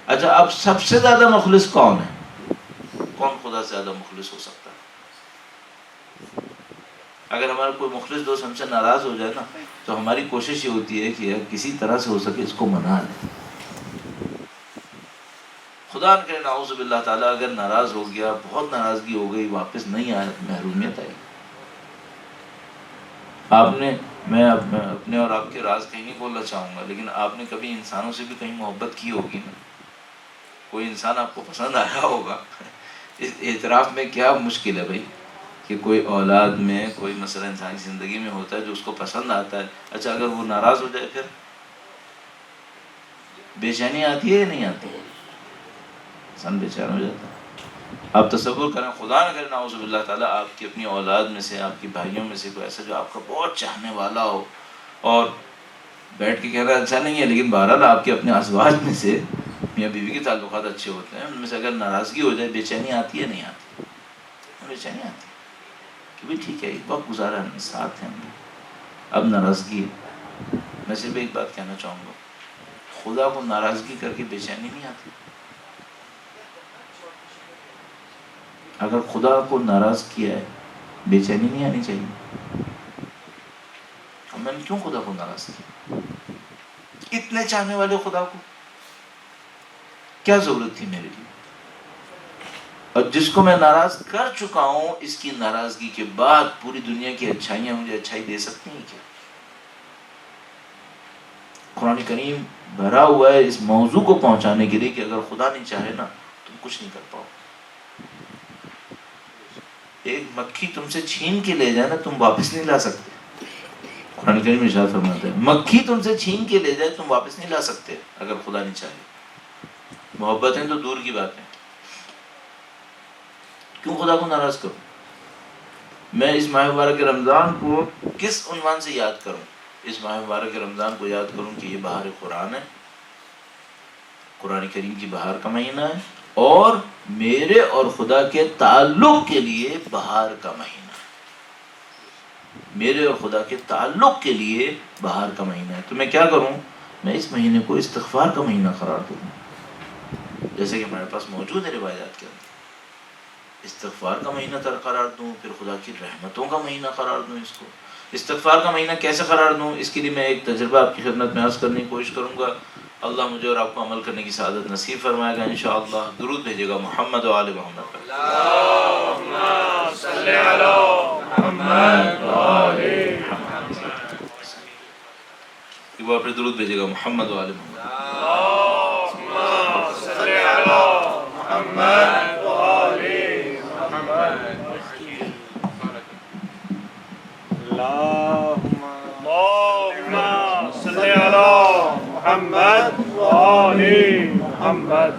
اچھا، اب سب سے زیادہ مخلص کون ہے؟ کون خدا سے زیادہ مخلص ہو سکتا ہے؟ اگر ہمارا کوئی مخلص دوست ہم سے ناراض ہو جائے نا، تو ہماری کوشش یہ ہوتی ہے کہ کسی طرح سے ہو سکے اس کو منا لیں. خدا نہ کرے نعوذ باللہ تعالیٰ اگر ناراض ہو گیا، بہت ناراضگی ہو گئی، واپس نہیں آیا، محرومیت آئی. میں اپنے اور آپ کے راز کہیں نہیں بولنا چاہوں گا، لیکن آپ نے کبھی انسانوں سے بھی کہیں محبت کی ہوگی نا. کوئی انسان آپ کو پسند آیا ہوگا. اس اعتراف میں کیا مشکل ہے بھائی کہ کوئی اولاد میں کوئی مسئلہ انسانی زندگی میں ہوتا ہے جو اس کو پسند آتا ہے. اچھا، اگر وہ ناراض ہو جائے پھر بے چینی آتی ہے یا نہیں آتی؟ انسان بے چین ہو جاتا ہے. آپ تصور کریں، خدا نہ کرے نعوذ باللہ تعالیٰ آپ کی اپنی اولاد میں سے، آپ کی بھائیوں میں سے کوئی ایسا جو آپ کا بہت چاہنے والا ہو، اور بیٹھ کے کہنا اچھا نہیں ہے، لیکن بہرحال آپ کے اپنے ازواج میں سے میاں بیوی کے تعلقات اچھے ہوتے ہیں، ان میں سے اگر ناراضگی ہو جائے، بے چینی آتی ہے نہیں آتی؟ بے چینی آتی ہے کہ بھائی ٹھیک ہے، ایک وقت گزارا ہم نے، ساتھ ہیں ہم نے، اب ناراضگی ہے. میں صرف ایک بات کہنا چاہوں گا، خدا کو ناراضگی کر کے بے چینی نہیں آتی. اگر خدا کو ناراض کیا ہے، بے چینی نہیں آنی چاہیے. اور میں نے کیوں خدا کو ناراض کیا؟ اتنے چاہنے والے خدا کو کیا ضرورت تھی میرے لیے؟ اور جس کو میں ناراض کر چکا ہوں، اس کی ناراضگی کے بعد پوری دنیا کی اچھائیاں مجھے اچھائی دے سکتی ہیں کیا؟ قرآن کریم بھرا ہوا ہے اس موضوع کو پہنچانے کے لیے کہ اگر خدا نہیں چاہے نا، تم کچھ نہیں کر پاؤ. ایک مکھی تم سے چھین کے لے جائے نا، تم واپس نہیں لا سکتے. قرآن کریم ارشاد فرماتا ہے مکھی تم سے چھین کے لے جائے، تم واپس نہیں لا سکتے اگر خدا نہیں چاہے. محبتیں تو دور کی بات ہے، کیوں خدا کو ناراض کروں؟ میں اس ماہ مبارک رمضان کو کس عنوان سے یاد کروں؟ اس ماہ مبارک رمضان کو یاد کروں کہ یہ بہار قرآن ہے، قرآن کریم کی بہار کا مہینہ ہے، اور میرے اور خدا کے تعلق کے لیے بہار کا مہینہ ہے. میرے اور خدا کے تعلق کے لیے بہار کا مہینہ ہے. تو میں کیا کروں؟ میں اس مہینے کو استغفار کا مہینہ قرار دوں، جیسے کہ ہمارے پاس موجود ہے روایات کے اندر. استغفار کا مہینہ قرار دوں، پھر خدا کی رحمتوں کا مہینہ قرار دوں. اس کو استغفار کا مہینہ کیسے قرار دوں؟ اس کے لیے میں ایک تجربہ آپ کی خدمت میں عرض کرنے کی کوشش کروں گا. اللہ مجھے اور آپ کو عمل کرنے کی سعادت نصیب فرمائے گا انشاءاللہ. درود بھیجے گا محمد و آل محمد پر. صل على محمد وآل محمد. ایک بار پھر درود بھیجیے گا محمد و آل محمد. اللهم صل على محمد وآل محمد. اللهم صل على محمد وآل محمد.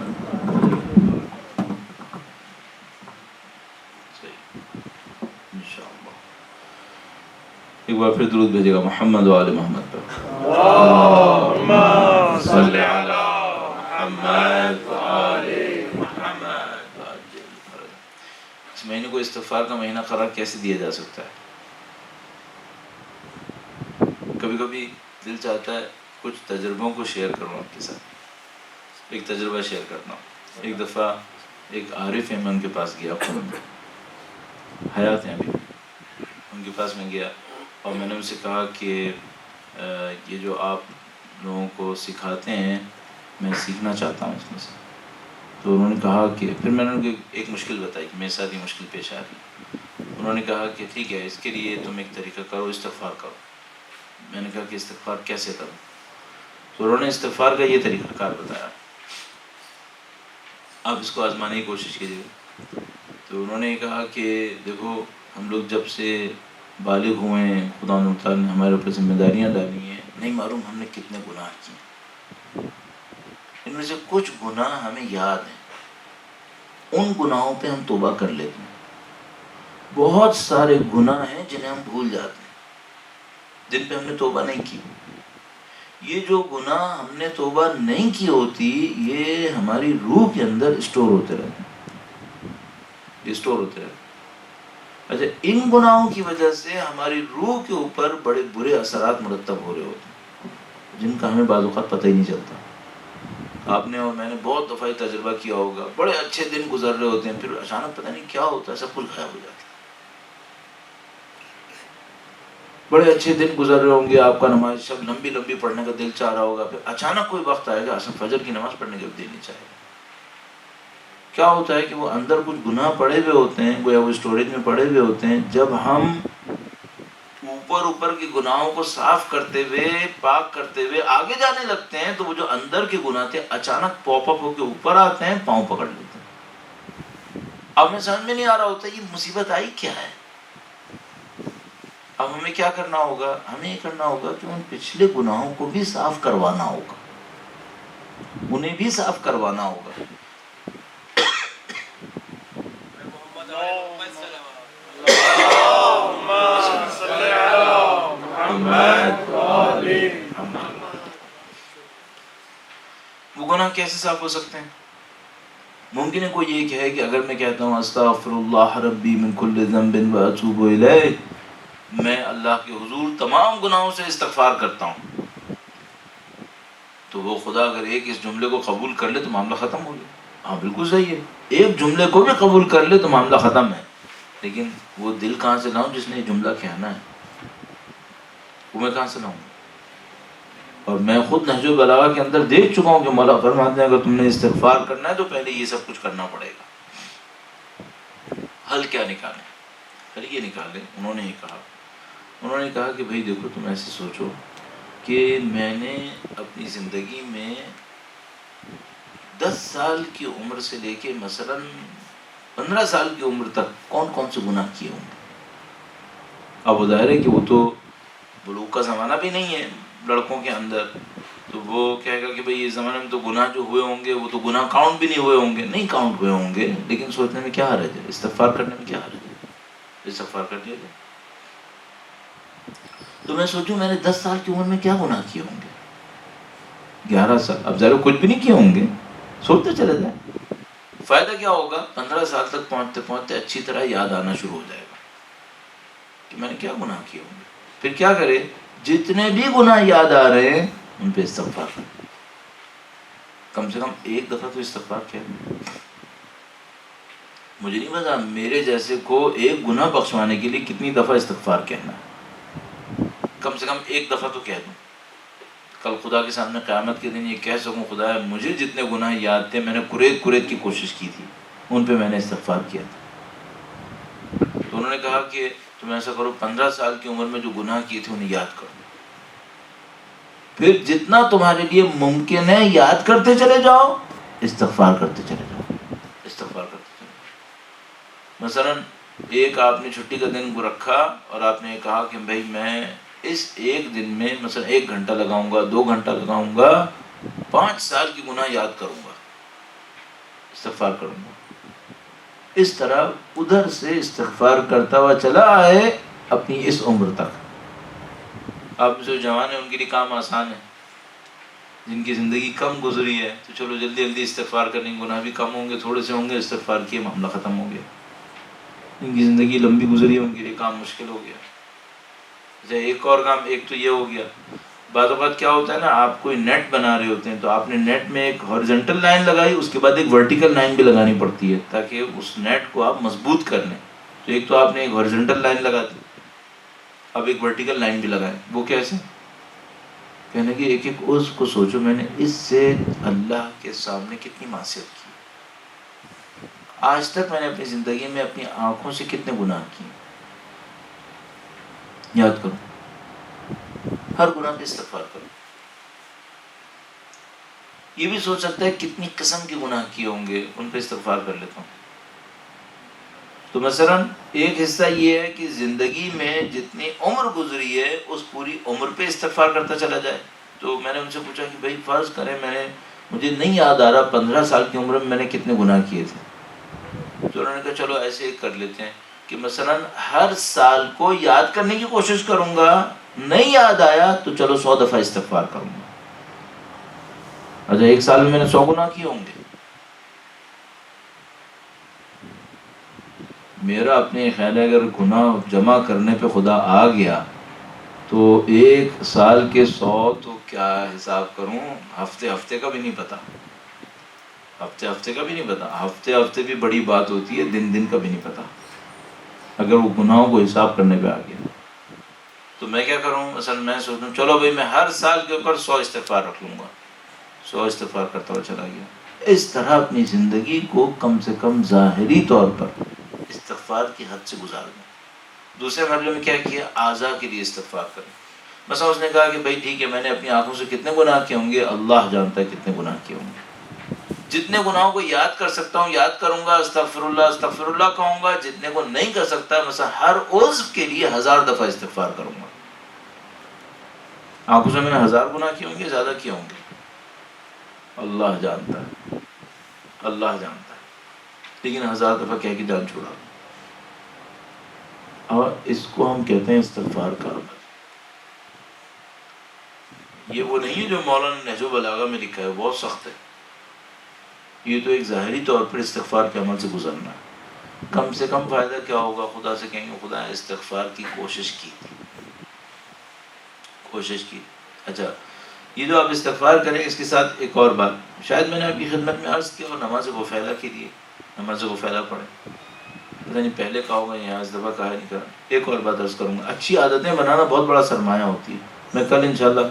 ایک بار پھر درود بھیجیے گا محمد و آل محمد پر. اللهم صل على محمد وآل محمد. اس مہینے کو استغفار کا مہینہ قرار کیسے دیا جا سکتا ہے؟ کبھی کبھی دل چاہتا ہے کچھ تجربوں کو شیئر کروں آپ کے ساتھ. ایک تجربہ شیئر کرنا ہوں. ایک دفعہ ایک عارف ہے، میں ان کے پاس گیا، حیات ہیں ابھی. ان کے پاس میں گیا اور میں نے ان سے کہا کہ یہ جو آپ لوگوں کو سکھاتے ہیں میں سیکھنا چاہتا ہوں اس میں سے. تو انہوں نے کہا کہ پھر میں نے ان کو ایک مشکل بتائی کہ میرے ساتھ یہ مشکل پیش آ رہی. انہوں نے کہا کہ ٹھیک ہے، اس کے لیے تم ایک طریقہ کرو، استغفار کرو. میں نے کہا کہ استغفار کیسے کروں؟ تو انہوں نے استغفار کا یہ طریقہ کار بتایا، آپ اس کو آزمانے کی کوشش کیجیے. تو انہوں نے کہا کہ دیکھو، ہم لوگ جب سے بالغ ہوئے ہیں، خدا تعالیٰ نے ہمارے اوپر ذمہ داریاں ڈالی ہیں، نہیں معلوم ہم نے کتنے گناہ کیے. ان میں سے کچھ گناہ ہمیں یاد ہیں، ان گناہوں پہ ہم توبہ کر لیتے ہیں. بہت سارے گناہ ہیں جنہیں ہم بھول جاتے ہیں، جن پہ ہم نے توبہ نہیں کی. یہ جو گناہ ہم نے توبہ نہیں کی ہوتی، یہ ہماری روح کے اندر اسٹور ہوتے رہتے ہیں، اسٹور ہوتے رہتے ہیں. اچھا، ان گناہوں کی وجہ سے ہماری روح کے اوپر بڑے برے اثرات مرتب ہو رہے ہوتے ہیں، جن کا ہمیں بعض اوقات پتہ ہی نہیں چلتا. آپ نے اور میں نے بہت دفعہ تجربہ کیا ہوگا، بڑے اچھے دن گزر رہے ہوتے ہیں، پھر اچانک پتہ نہیں کیا ہوتا ہے، سب کچھ غائب ہو جاتا ہے. بڑے اچھے دن گزر رہے ہوں گے، آپ کا نماز شب لمبی لمبی پڑھنے کا دل چاہ رہا ہوگا، پھر اچانک کوئی وقت آئے گا اصل فجر کی نماز پڑھنے کا دل نہیں چاہے گا. کیا ہوتا ہے کہ وہ اندر کچھ گناہ پڑے ہوئے ہوتے ہیں، گویا وہ اسٹوریج میں پڑے ہوئے ہوتے ہیں. جب ہم اوپر کے گناہوں کو صاف کرتے ہوئے، پاک کرتے ہوئے آگے جانے لگتے ہیں، تو وہ جو اندر کے گناہ تھے اچانک پاپ اپ ہو کے اوپر آتے ہیں، پاؤں پکڑ لیتے ہیں. اب ہمیں سمجھ میں نہیں آ رہا ہوتا یہ مصیبت آئی کیا ہے. اب ہمیں کیا کرنا ہوگا؟ ہمیں یہ کرنا ہوگا کہ ان پچھلے گناہوں کو بھی صاف کروانا ہوگا، انہیں بھی صاف کروانا ہوگا. وہ گناہ کیسے صاف ہو سکتے ہیں؟ ممکن ہے کوئی یہ کہے کہ اگر میں کہتا ہوں استغفر اللہ ربی من کل ذنب واتوب الیہ، میں اللہ کے حضور تمام گناہوں سے استغفار کرتا ہوں، تو وہ خدا اگر ایک اس جملے کو قبول کر لے تو معاملہ ختم ہو گیا. ہاں بالکل صحیح ہے، ایک جملے کو بھی قبول کر لے تو معاملہ ختم ہے. لیکن وہ دل کہاں سے لاؤں جس نے یہ جملہ کہنا ہے؟ وہ میں کہاں سے لاؤں؟ اور میں خود نہج البلاغہ کے اندر دیکھ چکا ہوں کہ مولا فرماتے ہیں اگر تم نے استغفار کرنا ہے تو پہلے یہ سب کچھ کرنا پڑے گا. حل کیا نکالیں؟ حل یہ نکالیں. انہوں نے کہا کہ بھائی دیکھو، تم ایسے سوچو کہ میں نے اپنی زندگی میں 10 سال کی عمر سے لے کے مثلا 15 سال کی عمر تک کون کون سے گناہ کیے ہوں گے. اب ظاہر ہے کہ وہ تو بلوغ کا زمانہ بھی نہیں ہے لڑکوں کے اندر، تو وہ کہے گا کہ بھئی اس زمانے میں تو گناہ جو ہوئے ہوں گے وہ تو گناہ کاؤنٹ بھی نہیں ہوئے ہوں گے. نہیں کاؤنٹ ہوئے ہوں گے، لیکن سوچنے میں کیا حرج ہے، استغفار کرنے میں کیا حرج ہے، استغفار کر دیا جائے. تو میں سوچوں میں نے 10 سال کی عمر میں کیا گناہ کیے ہوں گے، 11 سال، اب ظاہر کچھ بھی نہیں کیے ہوں گے، سوچتے چلے جائیں. فائدہ کیا ہوگا؟ 15 سال تک پہنچتے پہنچتے اچھی طرح یاد آنا شروع ہو جائے گا کہ میں نے کیا گناہ کیے ہوں گے. پھر کیا کرے؟ جتنے بھی گناہ یاد آ رہے ہیں ان پہ استغفار کریں. کم سے کم ایک دفعہ تو استغفار کیا. مجھے نہیں پتا میرے جیسے کو ایک گناہ بخشوانے کے لیے کتنی دفعہ استغفار کہنا ہے. کم سے کم ایک دفعہ تو کہہ دوں. کل خدا کے سامنے قیامت کے دن یہ کہہ سکوں خدا ہے مجھے جتنے گناہ یاد تھے میں نے کریت کی کوشش کی تھی، ان پہ میں نے استغفار کیا تھا. تو تو انہوں نے کہا کہ تم ایسا کرو 15 سال کی عمر میں جو گناہ کیے تھے انہیں یاد کرو، پھر جتنا تمہارے لیے ممکن ہے یاد کرتے چلے جاؤ، استغفار کرتے چلے جاؤ، استغفار کرتے چلے جاؤ۔ مثلا ایک آپ نے چھٹی کا دن کو رکھا اور آپ نے کہا کہ بھائی میں اس ایک دن میں مثلا 1 گھنٹہ لگاؤں گا، 2 گھنٹہ لگاؤں گا، 5 سال کی گناہ یاد کروں گا، استغفار کروں گا۔ اس طرح ادھر سے استغفار کرتا ہوا چلا آئے اپنی اس عمر تک۔ آپ جو جوان ہیں ان کے لیے کام آسان ہے، جن کی زندگی کم گزری ہے تو چلو جلدی جلدی استغفار کریں گے، گناہ بھی کم ہوں گے، تھوڑے سے ہوں گے، استغفار کیے معاملہ ختم ہو گیا۔ جن کی زندگی لمبی گزری ہے ان کے لیے کام مشکل ہو گیا۔ اچھا ایک اور کام، ایک تو یہ ہو گیا، بعض اوقات کیا ہوتا ہے نا، آپ کوئی نیٹ بنا رہے ہوتے ہیں تو آپ نے نیٹ میں ایک ہارزنٹل لائن لگائی، اس کے بعد ایک ورٹیکل لائن بھی لگانی پڑتی ہے تاکہ اس نیٹ کو آپ مضبوط کر لیں۔ تو ایک تو آپ نے ایک ہارزنٹل لائن لگا دی، اب ایک ورٹیکل لائن بھی لگائیں، وہ کیسے؟ کہنے کہ ایک ایک عضو کو سوچو میں نے اس سے اللہ کے سامنے کتنی معصیت کی، آج تک میں نے اپنی زندگی میں اپنی آنکھوں سے کتنے گناہ کیے، یاد کرو، ہر گناہ پہ استغفار کرو۔ یہ بھی سوچ سکتا ہے کتنی قسم کے گناہ کیے ہوں گے، ان پہ استغفار کر لیتا ہوں۔ تو مثلا ایک حصہ یہ ہے کہ زندگی میں جتنی عمر گزری ہے اس پوری عمر پہ استغفار کرتا چلا جائے۔ تو میں نے ان سے پوچھا کہ بھائی فرض کریں مجھے نہیں یاد آ رہا 15 سال کی عمر میں نے کتنے گناہ کیے تھے، تو انہوں نے کہا چلو ایسے کر لیتے ہیں کہ مثلا ہر سال کو یاد کرنے کی کوشش کروں گا، نہیں یاد آیا تو چلو 100 دفعہ استغفار کروں گا۔ اچھا 1 سال میں نے 100 گناہ کیے ہوں گے۔ میرا اپنے خیال ہے اگر گناہ جمع کرنے پہ خدا آ گیا تو 1 سال کے 100 تو کیا حساب کروں، ہفتے کا بھی نہیں پتا، ہفتے کا بھی نہیں پتا، ہفتے بھی بڑی بات ہوتی ہے، دن کا بھی نہیں پتا اگر وہ گناہوں کو حساب کرنے پہ آ گیا۔ تو میں کیا کروں، مثلا میں سوچوں چلو بھائی میں ہر سال کے اوپر 100 استغفار رکھ لوں گا، 100 استغفار کرتا ہوا چلا گیا۔ اس طرح اپنی زندگی کو کم سے کم ظاہری طور پر استغفار کی حد سے گزار دیں۔ دوسرے مرحلے میں کیا کیا، اعضاء کے لیے استغفار کریں۔ مثلا اس نے کہا کہ بھائی ٹھیک ہے میں نے اپنی آنکھوں سے کتنے گناہ کیے ہوں گے، اللہ جانتا ہے کتنے گناہ کیے ہوں گے۔ جتنے گناہوں کو یاد کر سکتا ہوں یاد کروں گا، استغفر اللہ کہوں گا۔ جتنے کو نہیں کر سکتا مثلا ہر عضو کے لیے 1000 دفعہ استغفار کروں گا۔ آنکھوں سے میں نے 1000 گناہ کیے ہوں گے، زیادہ کیے ہوں گے، اللہ جانتا ہے، اللہ جانتا ہے، لیکن 1000 دفعہ کہہ کے جان چھوڑا۔ اور اس کو ہم کہتے ہیں استغفار کا عمل۔ یہ وہ نہیں ہے جو مولانا نہج البلاغہ میں لکھا ہے، بہت سخت ہے۔ یہ تو ایک ظاہری طور پر استغفار کے عمل سے گزرنا ہے۔ کم سے کم فائدہ کیا ہوگا، خدا سے کہیں گے خدا استغفار کی کوشش کی۔ اچھا یہ جو آپ استغفار کریں اس کے ساتھ ایک اور بات شاید میں نے آپ کی خدمت میں عرض کیا، اور نماز غفیلہ کے لیے نماز غفیلہ پڑھیں، پتہ نہیں پہلے کہا ہوگا یا اس دفعہ کہا نہیں کرا۔ ایک اور بات عرض کروں گا، اچھی عادتیں بنانا بہت بڑا سرمایہ ہوتی ہے۔ میں کل انشاءاللہ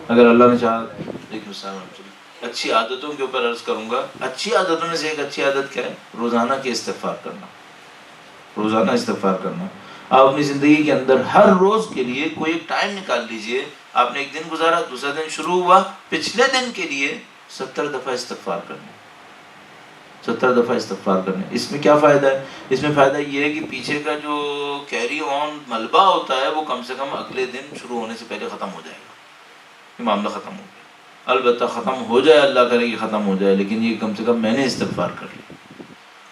اگر اللہ نے چاہا، لیکن السلام علیکم، اچھی عادتوں کے اوپر عرض کروں گا۔ اچھی عادتوں میں سے ایک اچھی عادت کیا ہے، روزانہ کے استغفار کرنا، روزانہ استغفار کرنا۔ آپ اپنی زندگی کے اندر ہر روز کے لیے کوئی ایک ٹائم نکال لیجئے، آپ نے ایک دن گزارا، دوسرا دن شروع ہوا، پچھلے دن کے لیے 70 دفعہ استغفار کرنا، 70 دفعہ استغفار کرنے۔ اس میں کیا فائدہ ہے، اس میں فائدہ یہ ہے کہ پیچھے کا جو کیری آن ملبہ ہوتا ہے وہ کم سے کم اگلے دن شروع ہونے سے پہلے ختم ہو جائے گا، یہ معاملہ ختم ہو گیا۔ البتہ ختم ہو جائے، اللہ کرے کہ ختم ہو جائے، لیکن یہ کم سے کم میں نے استغفار کر لی۔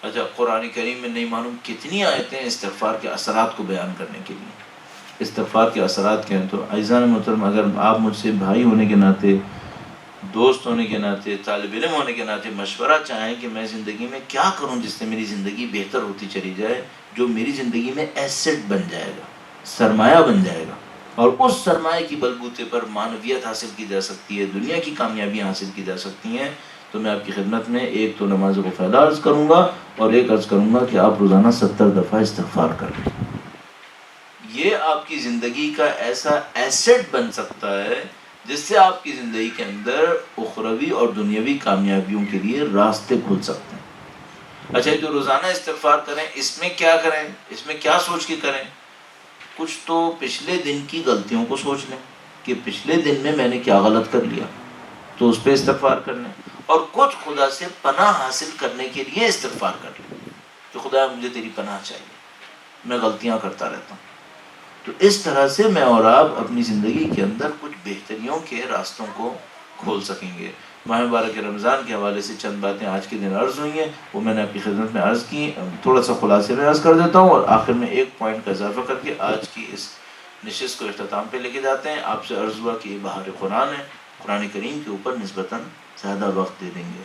اچھا قرآن کریم میں نہیں معلوم کتنی آیتیں استغفار کے اثرات کو بیان کرنے کے لیے۔ استغفار کے اثرات کیا ہیں، تو عزیزان محترم اگر آپ مجھ سے بھائی ہونے کے ناطے، دوست ہونے کے ناطے، طالب علم ہونے کے ناطے مشورہ چاہیں کہ میں زندگی میں کیا کروں جس سے میری زندگی بہتر ہوتی چلی جائے، جو میری زندگی میں ایسٹ بن جائے گا، سرمایہ بن جائے گا، اور اس سرمایہ کی بلبوتے پر معنویت حاصل کی جا سکتی ہے، دنیا کی کامیابیاں حاصل کی جا سکتی ہیں، تو میں آپ کی خدمت میں ایک تو نماز غفیلہ عرض کروں گا، اور ایک عرض کروں گا کہ آپ روزانہ 70 دفعہ استغفار کر لیں۔ یہ آپ کی زندگی کا ایسا ایسٹ بن سکتا ہے جس سے آپ کی زندگی کے اندر اخروی اور دنیاوی کامیابیوں کے لیے راستے کھل سکتے ہیں۔ اچھا جو روزانہ استغفار کریں اس میں کیا کریں، اس میں کیا سوچ کے کریں؟ کچھ تو پچھلے دن کی غلطیوں کو سوچ لیں کہ پچھلے دن میں نے کیا غلط کر لیا، تو اس پہ استغفار کر لیں، اور کچھ خدا سے پناہ حاصل کرنے کے لیے استغفار کر لیں کہ خدا مجھے تیری پناہ چاہیے، میں غلطیاں کرتا رہتا ہوں۔ تو اس طرح سے میں اور آپ اپنی زندگی کے اندر کچھ بہتریوں کے راستوں کو کھول سکیں گے۔ ماہ مبارک رمضان کے حوالے سے چند باتیں آج کے دن عرض ہوئی ہیں، وہ میں نے آپ کی خدمت میں عرض کی، تھوڑا سا خلاصے میں عرض کر دیتا ہوں، اور آخر میں ایک پوائنٹ کا اضافہ کر کے آج کی اس نشست کو اختتام پہ لے کے جاتے ہیں۔ آپ سے عرض ہوا کہ یہ بہار قرآن ہے، قرآن کریم کے اوپر نسبتاً زیادہ وقت دے دیں گے۔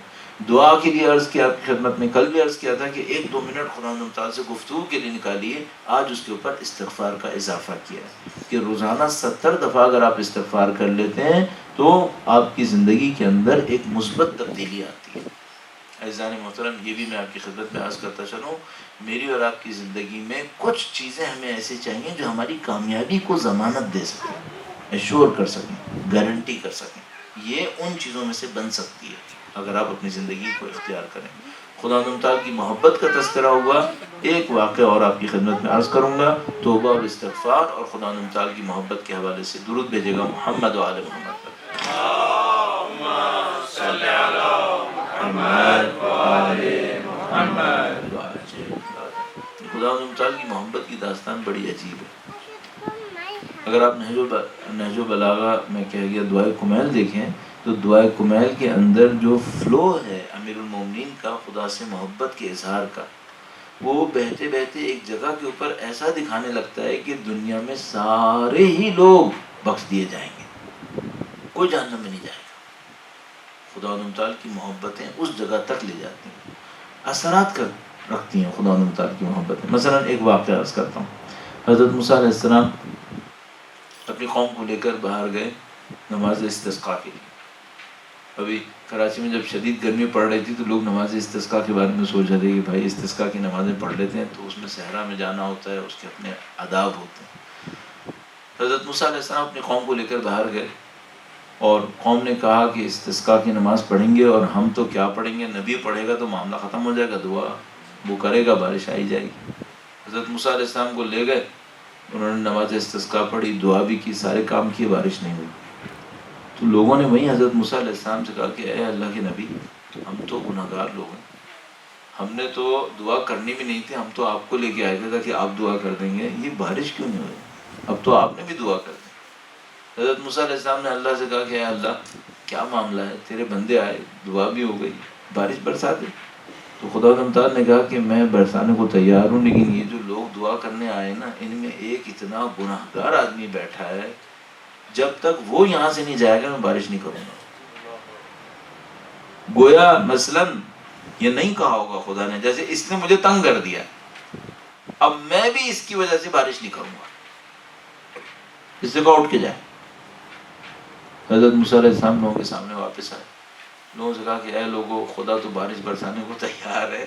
دعا کے لیے عرض کیا آپ کی خدمت میں، کل بھی عرض کیا تھا کہ 1-2 منٹ خدا تعالیٰ سے گفتگو کے لیے نکالیے، آج اس کے اوپر استغفار کا اضافہ کیا ہے کہ روزانہ 70 دفعہ اگر آپ استغفار کر لیتے ہیں تو آپ کی زندگی کے اندر ایک مثبت تبدیلی آتی ہے۔ عزیزان محترم، یہ بھی میں آپ کی خدمت میں عرض کرتا چلوں، میری اور آپ کی زندگی میں کچھ چیزیں ہمیں ایسی چاہیے جو ہماری کامیابی کو ضمانت دے سکیں، ایشور کر سکیں، گارنٹی کر سکیں۔ یہ ان چیزوں میں سے بن سکتی ہے اگر آپ اپنی زندگی کو اختیار کریں۔ خدا تعالیٰ کی محبت کا تذکرہ ہوا، ایک واقعہ اور آپ کی خدمت میں عرض کروں گا، توبہ اور استغفار اور خدا تعالیٰ کی محبت کے حوالے سے درود بھیجے گا محمد و آل محمد پر۔ صلی علی محمد و آل محمد۔ خدا تعالیٰ کی محبت کی داستان بڑی عجیب ہے۔ اگر آپ نہج و بلاغہ میں کہہ گیا دعائے کمیل دیکھیں تو دعائے کمیل کے اندر جو فلو ہے امیر المومنین کا خدا سے محبت کے اظہار کا، وہ بہتے بہتے ایک جگہ کے اوپر ایسا دکھانے لگتا ہے کہ دنیا میں سارے ہی لوگ بخش دیے جائیں گے، کوئی جہنم میں نہیں جائے گا۔ خدا تعالیٰ کی محبتیں اس جگہ تک لے جاتی ہیں، اثرات رکھتی ہیں خدا تعالیٰ کی محبتیں۔ مثلا ایک واقعہ عرض کرتا ہوں، حضرت موسیٰ علیہ السلام اپنی قوم کو لے کر باہر گئے نماز استسقاء کے لیے۔ ابھی کراچی میں جب شدید گرمی پڑ رہی تھی تو لوگ نماز استسقاء کے بارے میں سوچ رہے تھے کہ بھائی استسقاء کی نمازیں پڑھ لیتے ہیں تو اس میں صحرا میں جانا ہوتا ہے، اس کے اپنے آداب ہوتے ہیں۔ حضرت موسیٰ علیہ السلام اپنی قوم کو لے کر باہر گئے اور قوم نے کہا کہ استسقاء کی نماز پڑھیں گے، اور ہم تو کیا پڑھیں گے، نبی پڑھے گا تو معاملہ ختم ہو جائے گا، دعا وہ کرے گا بارش آئی جائے گی۔ حضرت موسیٰ علیہ السلام کو لے گئے، انہوں نے نماز استسقاء پڑھی، دعا بھی کی، سارے کام کیے، بارش نہیں ہوئی۔ تو لوگوں نے وہیں حضرت موسیٰ علیہ السلام سے کہا کہ اے اللہ کے نبی، ہم تو گناہگار لوگ ہیں، ہم نے تو دعا کرنی بھی نہیں تھی، ہم تو آپ کو لے کے آئے تھے کہ آپ دعا کر دیں گے، یہ بارش کیوں نہیں ہوئی؟ اب تو آپ نے بھی دعا کر دی۔ حضرت موسیٰ علیہ السلام نے اللہ سے کہا کہ اے اللہ کیا معاملہ ہے، تیرے بندے آئے، دعا بھی ہو گئی، بارش برسا دے۔ تو خدا تعالیٰ نے کہا کہ میں برسانے کو تیار ہوں، لیکن یہ جو لوگ دعا کرنے آئے نا، ان میں ایک اتنا گناہگار آدمی بیٹھا ہے، جب تک وہ یہاں سے نہیں جائے گا میں بارش نہیں کروں گا۔ گویا مثلاً یہ نہیں کہا ہوگا خدا نے جیسے اس نے مجھے تنگ کر دیا، اب میں بھی اس کی وجہ سے بارش نہیں کروں گا، اس سے کہا اٹھ کے جائے۔ حضرت موسیٰ علیہ السلام لوگوں کے سامنے واپس آئے، لوگوں سے کہا کہ اے لوگوں، خدا تو بارش برسانے کو تیار ہے،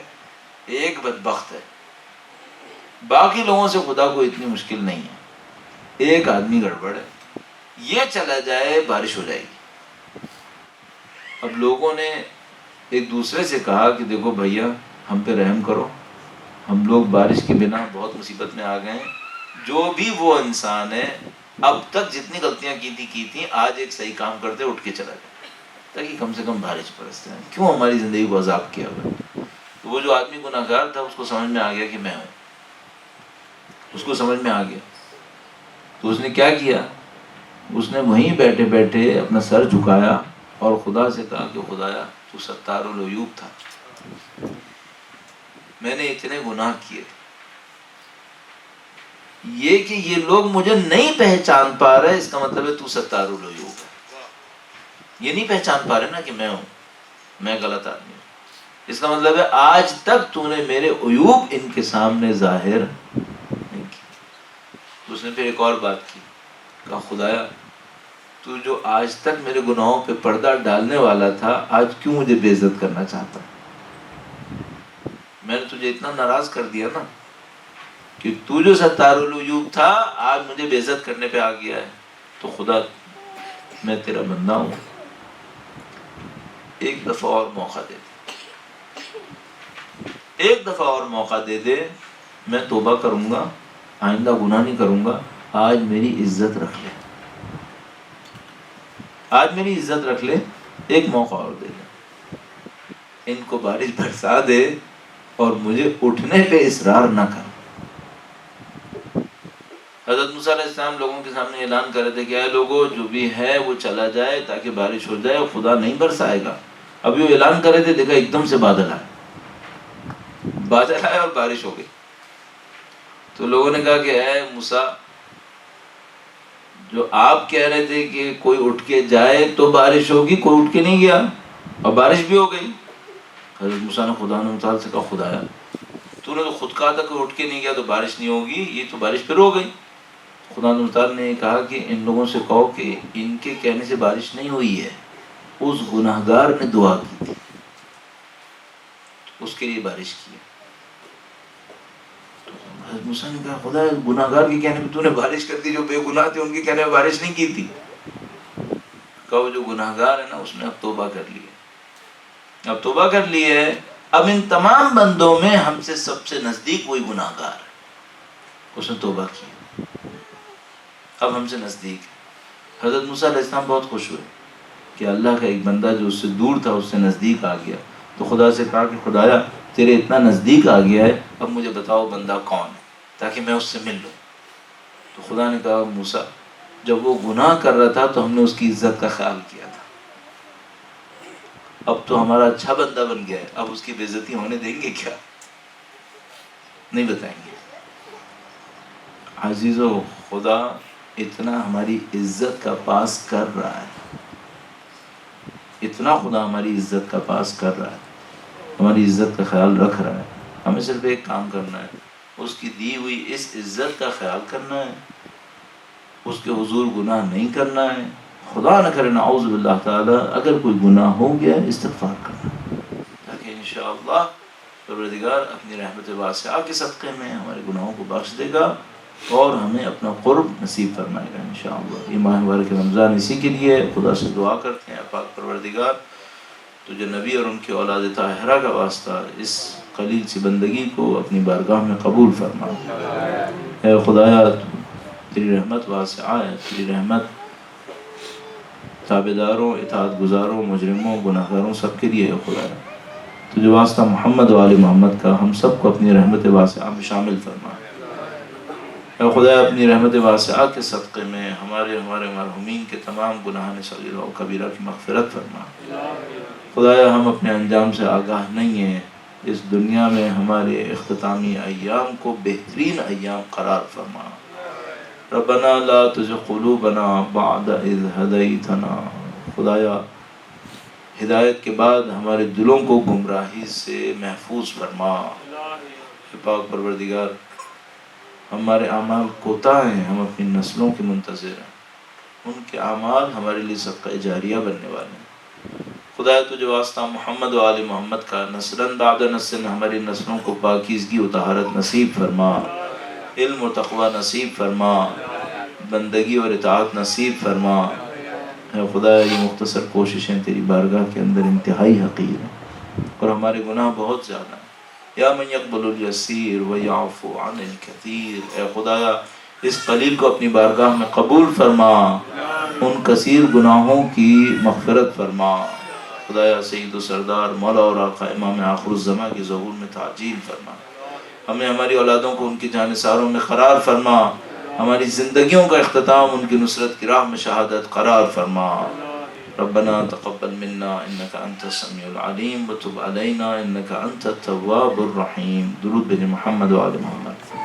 ایک بدبخت ہے، باقی لوگوں سے خدا کو اتنی مشکل نہیں ہے، ایک آدمی گڑبڑ ہے، یہ چلا جائے بارش ہو جائے گی۔ اب لوگوں نے ایک دوسرے سے کہا کہ دیکھو بھیا ہم پہ رحم کرو، ہم لوگ بارش کے بنا بہت مصیبت میں آ گئے ہیں، جو بھی وہ انسان ہے اب تک جتنی غلطیاں کی تھیں آج ایک صحیح کام کرتے اٹھ کے چلا جائے تاکہ کم سے کم بارش برستے ہیں، کیوں ہماری زندگی کو عذاب کیا ہوا۔ تو وہ جو آدمی گناہگار تھا اس کو سمجھ میں آ گیا کہ میں ہوں، اس کو سمجھ میں آ گیا، تو اس نے کیا کیا، اس نے وہیں بیٹھے بیٹھے اپنا سر جھکایا اور خدا سے کہا کہ خدایا تو ستار العیوب تھا، میں نے اتنے گناہ کیے، یہ کہ یہ لوگ مجھے نہیں پہچان پا رہے اس کا مطلب ہے تو ستار العیوب ہے، یہ نہیں پہچان پا رہے نا کہ میں ہوں، میں غلط آدمی ہوں، اس کا مطلب ہے آج تک تو نے میرے عیوب ان کے سامنے ظاہر نہیں کی۔ اس نے پھر ایک اور بات کی، کہا خدایا تو جو آج تک میرے گناہوں پہ پردہ ڈالنے والا تھا آج کیوں مجھے بے عزت کرنا چاہتا؟ میں نے تجھے اتنا ناراض کر دیا نا کہ تو جو ستار العیوب تھا آج مجھے بے عزت کرنے پہ آ گیا ہے، تو خدا میں تیرا بندہ ہوں، ایک دفعہ اور موقع دے۔ ایک دفعہ اور موقع دے دے، میں توبہ کروں گا، آئندہ گناہ نہیں کروں گا، آج میری عزت رکھ لے، آج میری عزت رکھ لے، ایک موقع اور دے دے، ان کو بارش برسا دے اور مجھے اٹھنے پہ اصرار نہ کر۔ حضرت موسیٰ علیہ السلام لوگوں کے سامنے اعلان کر رہے تھے کہ اے لوگوں، جو بھی ہے وہ چلا جائے تاکہ بارش ہو جائے، خدا نہیں برسائے گا۔ ابھی وہ اعلان کر رہے تھے، دیکھا ایک دم سے بادل آئے اور بارش ہو گئی۔ تو لوگوں نے کہا کہ اے موسیٰ، جو آپ کہہ رہے تھے کہ کوئی اٹھ کے جائے تو بارش ہوگی، کوئی اٹھ کے نہیں گیا اور بارش بھی ہو گئی۔ حضرت موسیٰ نے خدا نے متعال سے کہا، خدایا تو نے تو خود کہا تھا کہ اٹھ کے نہیں گیا تو بارش نہیں ہوگی، یہ تو بارش پھر ہو گئی۔ خدا متعال نے کہا کہ ان لوگوں سے کہو کہ ان کے کہنے سے بارش نہیں ہوئی ہے، اس گناہگار نے دعا کی تھی، اس کے لیے بارش کی ہے۔ حضرت موسیٰ نے کہا، خدا گناہگار کے کہنے پہ تو نے بارش کر دی، جو بے گناہ تھے ان کے کہنے پہ بارش نہیں کی تھی۔ کہا وہ جو گناہگار ہے نا، اس نے اب توبہ کر لی ہے، اب توبہ کر لی ہے، اب ان تمام بندوں میں ہم سے سب سے نزدیک وہی گناہگار ہے، اس نے توبہ کی، اب ہم سے نزدیک ہے۔ حضرت موسیٰ علیہ السلام بہت خوش ہوئے کہ اللہ کا ایک بندہ جو اس سے دور تھا اس سے نزدیک آ گیا۔ تو خدا سے کہا کہ خدایا تیرے اتنا نزدیک آ گیا ہے، اب مجھے بتاؤ بندہ کون ہے تاکہ میں اس سے مل لوں۔ تو خدا نے کہا، موسیٰ جب وہ گناہ کر رہا تھا تو ہم نے اس کی عزت کا خیال کیا تھا، اب تو ہمارا اچھا بندہ بن گیا ہے، اب اس کی بے عزتی ہونے دیں گے کیا؟ نہیں بتائیں گے۔ عزیزو، خدا اتنا ہماری عزت کا پاس کر رہا ہے، اتنا خدا ہماری عزت کا پاس کر رہا ہے، ہماری عزت کا خیال رکھ رہا ہے۔ ہمیں صرف ایک کام کرنا ہے، اس کی دی ہوئی اس عزت کا خیال کرنا ہے، اس کے حضور گناہ نہیں کرنا ہے، خدا نہ کرے نعوذ باللہ تعالی اگر کوئی گناہ ہو گیا استغفار کرنا، تاکہ انشاءاللہ پروردگار اپنی رحمت واسعہ کے صدقے میں ہمارے گناہوں کو بخش دے گا اور ہمیں اپنا قرب نصیب فرمائے گا انشاءاللہ۔ یہ ماہ مبارک رمضان اسی کے لیے خدا سے دعا کرتے ہیں، پاک پروردگار تجھے نبی اور ان کی اولاد طاہرہ کا واسطہ اس قلیل سی بندگی کو اپنی بارگاہ میں قبول فرما۔ اے خدایا تیری رحمت واسعہ ہے، تیری رحمت تابعداروں، اطاعت گزاروں، مجرموں، گناہگاروں سب کے لیے ہے خدایا۔ تجھے واسطہ محمد و آل محمد کا ہم سب کو اپنی رحمت واسعہ میں شامل فرما۔ اے خدا اپنی رحمت واسعہ کے صدقے میں ہمارے مرحومین کے تمام گناہان صغیرہ و کبیرہ کی مغفرت فرما۔ خدایا ہم اپنے انجام سے آگاہ نہیں ہیں، اس دنیا میں ہمارے اختتامی ایام کو بہترین ایام قرار فرما۔ ربنا لا تزغ قلوبنا بعد اذ ہدیتنا، خدایا ہدایت کے بعد ہمارے دلوں کو گمراہی سے محفوظ فرما۔ پاک پروردگار ہمارے اعمال کوتاہ ہیں، ہم اپنی نسلوں کے منتظر ہیں، ان کے اعمال ہمارے لیے صدقہ جاریہ بننے والے ہیں۔ خدایا تجھے واسطہ محمد و آل محمد کا نسلاً بعد نسل ہماری نسلوں کو پاکیزگی و طہارت نصیب فرما، علم و تقوی نصیب فرما، بندگی اور اطاعت نصیب فرما۔ اے خدایا یہ مختصر کوششیں تیری بارگاہ کے اندر انتہائی حقیر ہیں اور ہمارے گناہ بہت زیادہ ہیں۔ یا من یقبل الیسیر ویعفو عن الکثیر، اے خدایا اس قلیل کو اپنی بارگاہ میں قبول فرما، ان کثیر گناہوں کی مغفرت فرما۔ خدایا سید و سردار مولا اور آقا امام آخر الزماں کی ظہور میں تعجیل فرما، ہمیں ہماری اولادوں کو ان کی جانثاروں میں قرار فرما، ہماری زندگیوں کا اختتام ان کی نصرت کی راہ میں شہادت قرار فرما۔ ربنا تقبل منا انك انت السميع العليم وتب علينا انك انت التواب الرحيم۔ درود بن محمد و آل محمد۔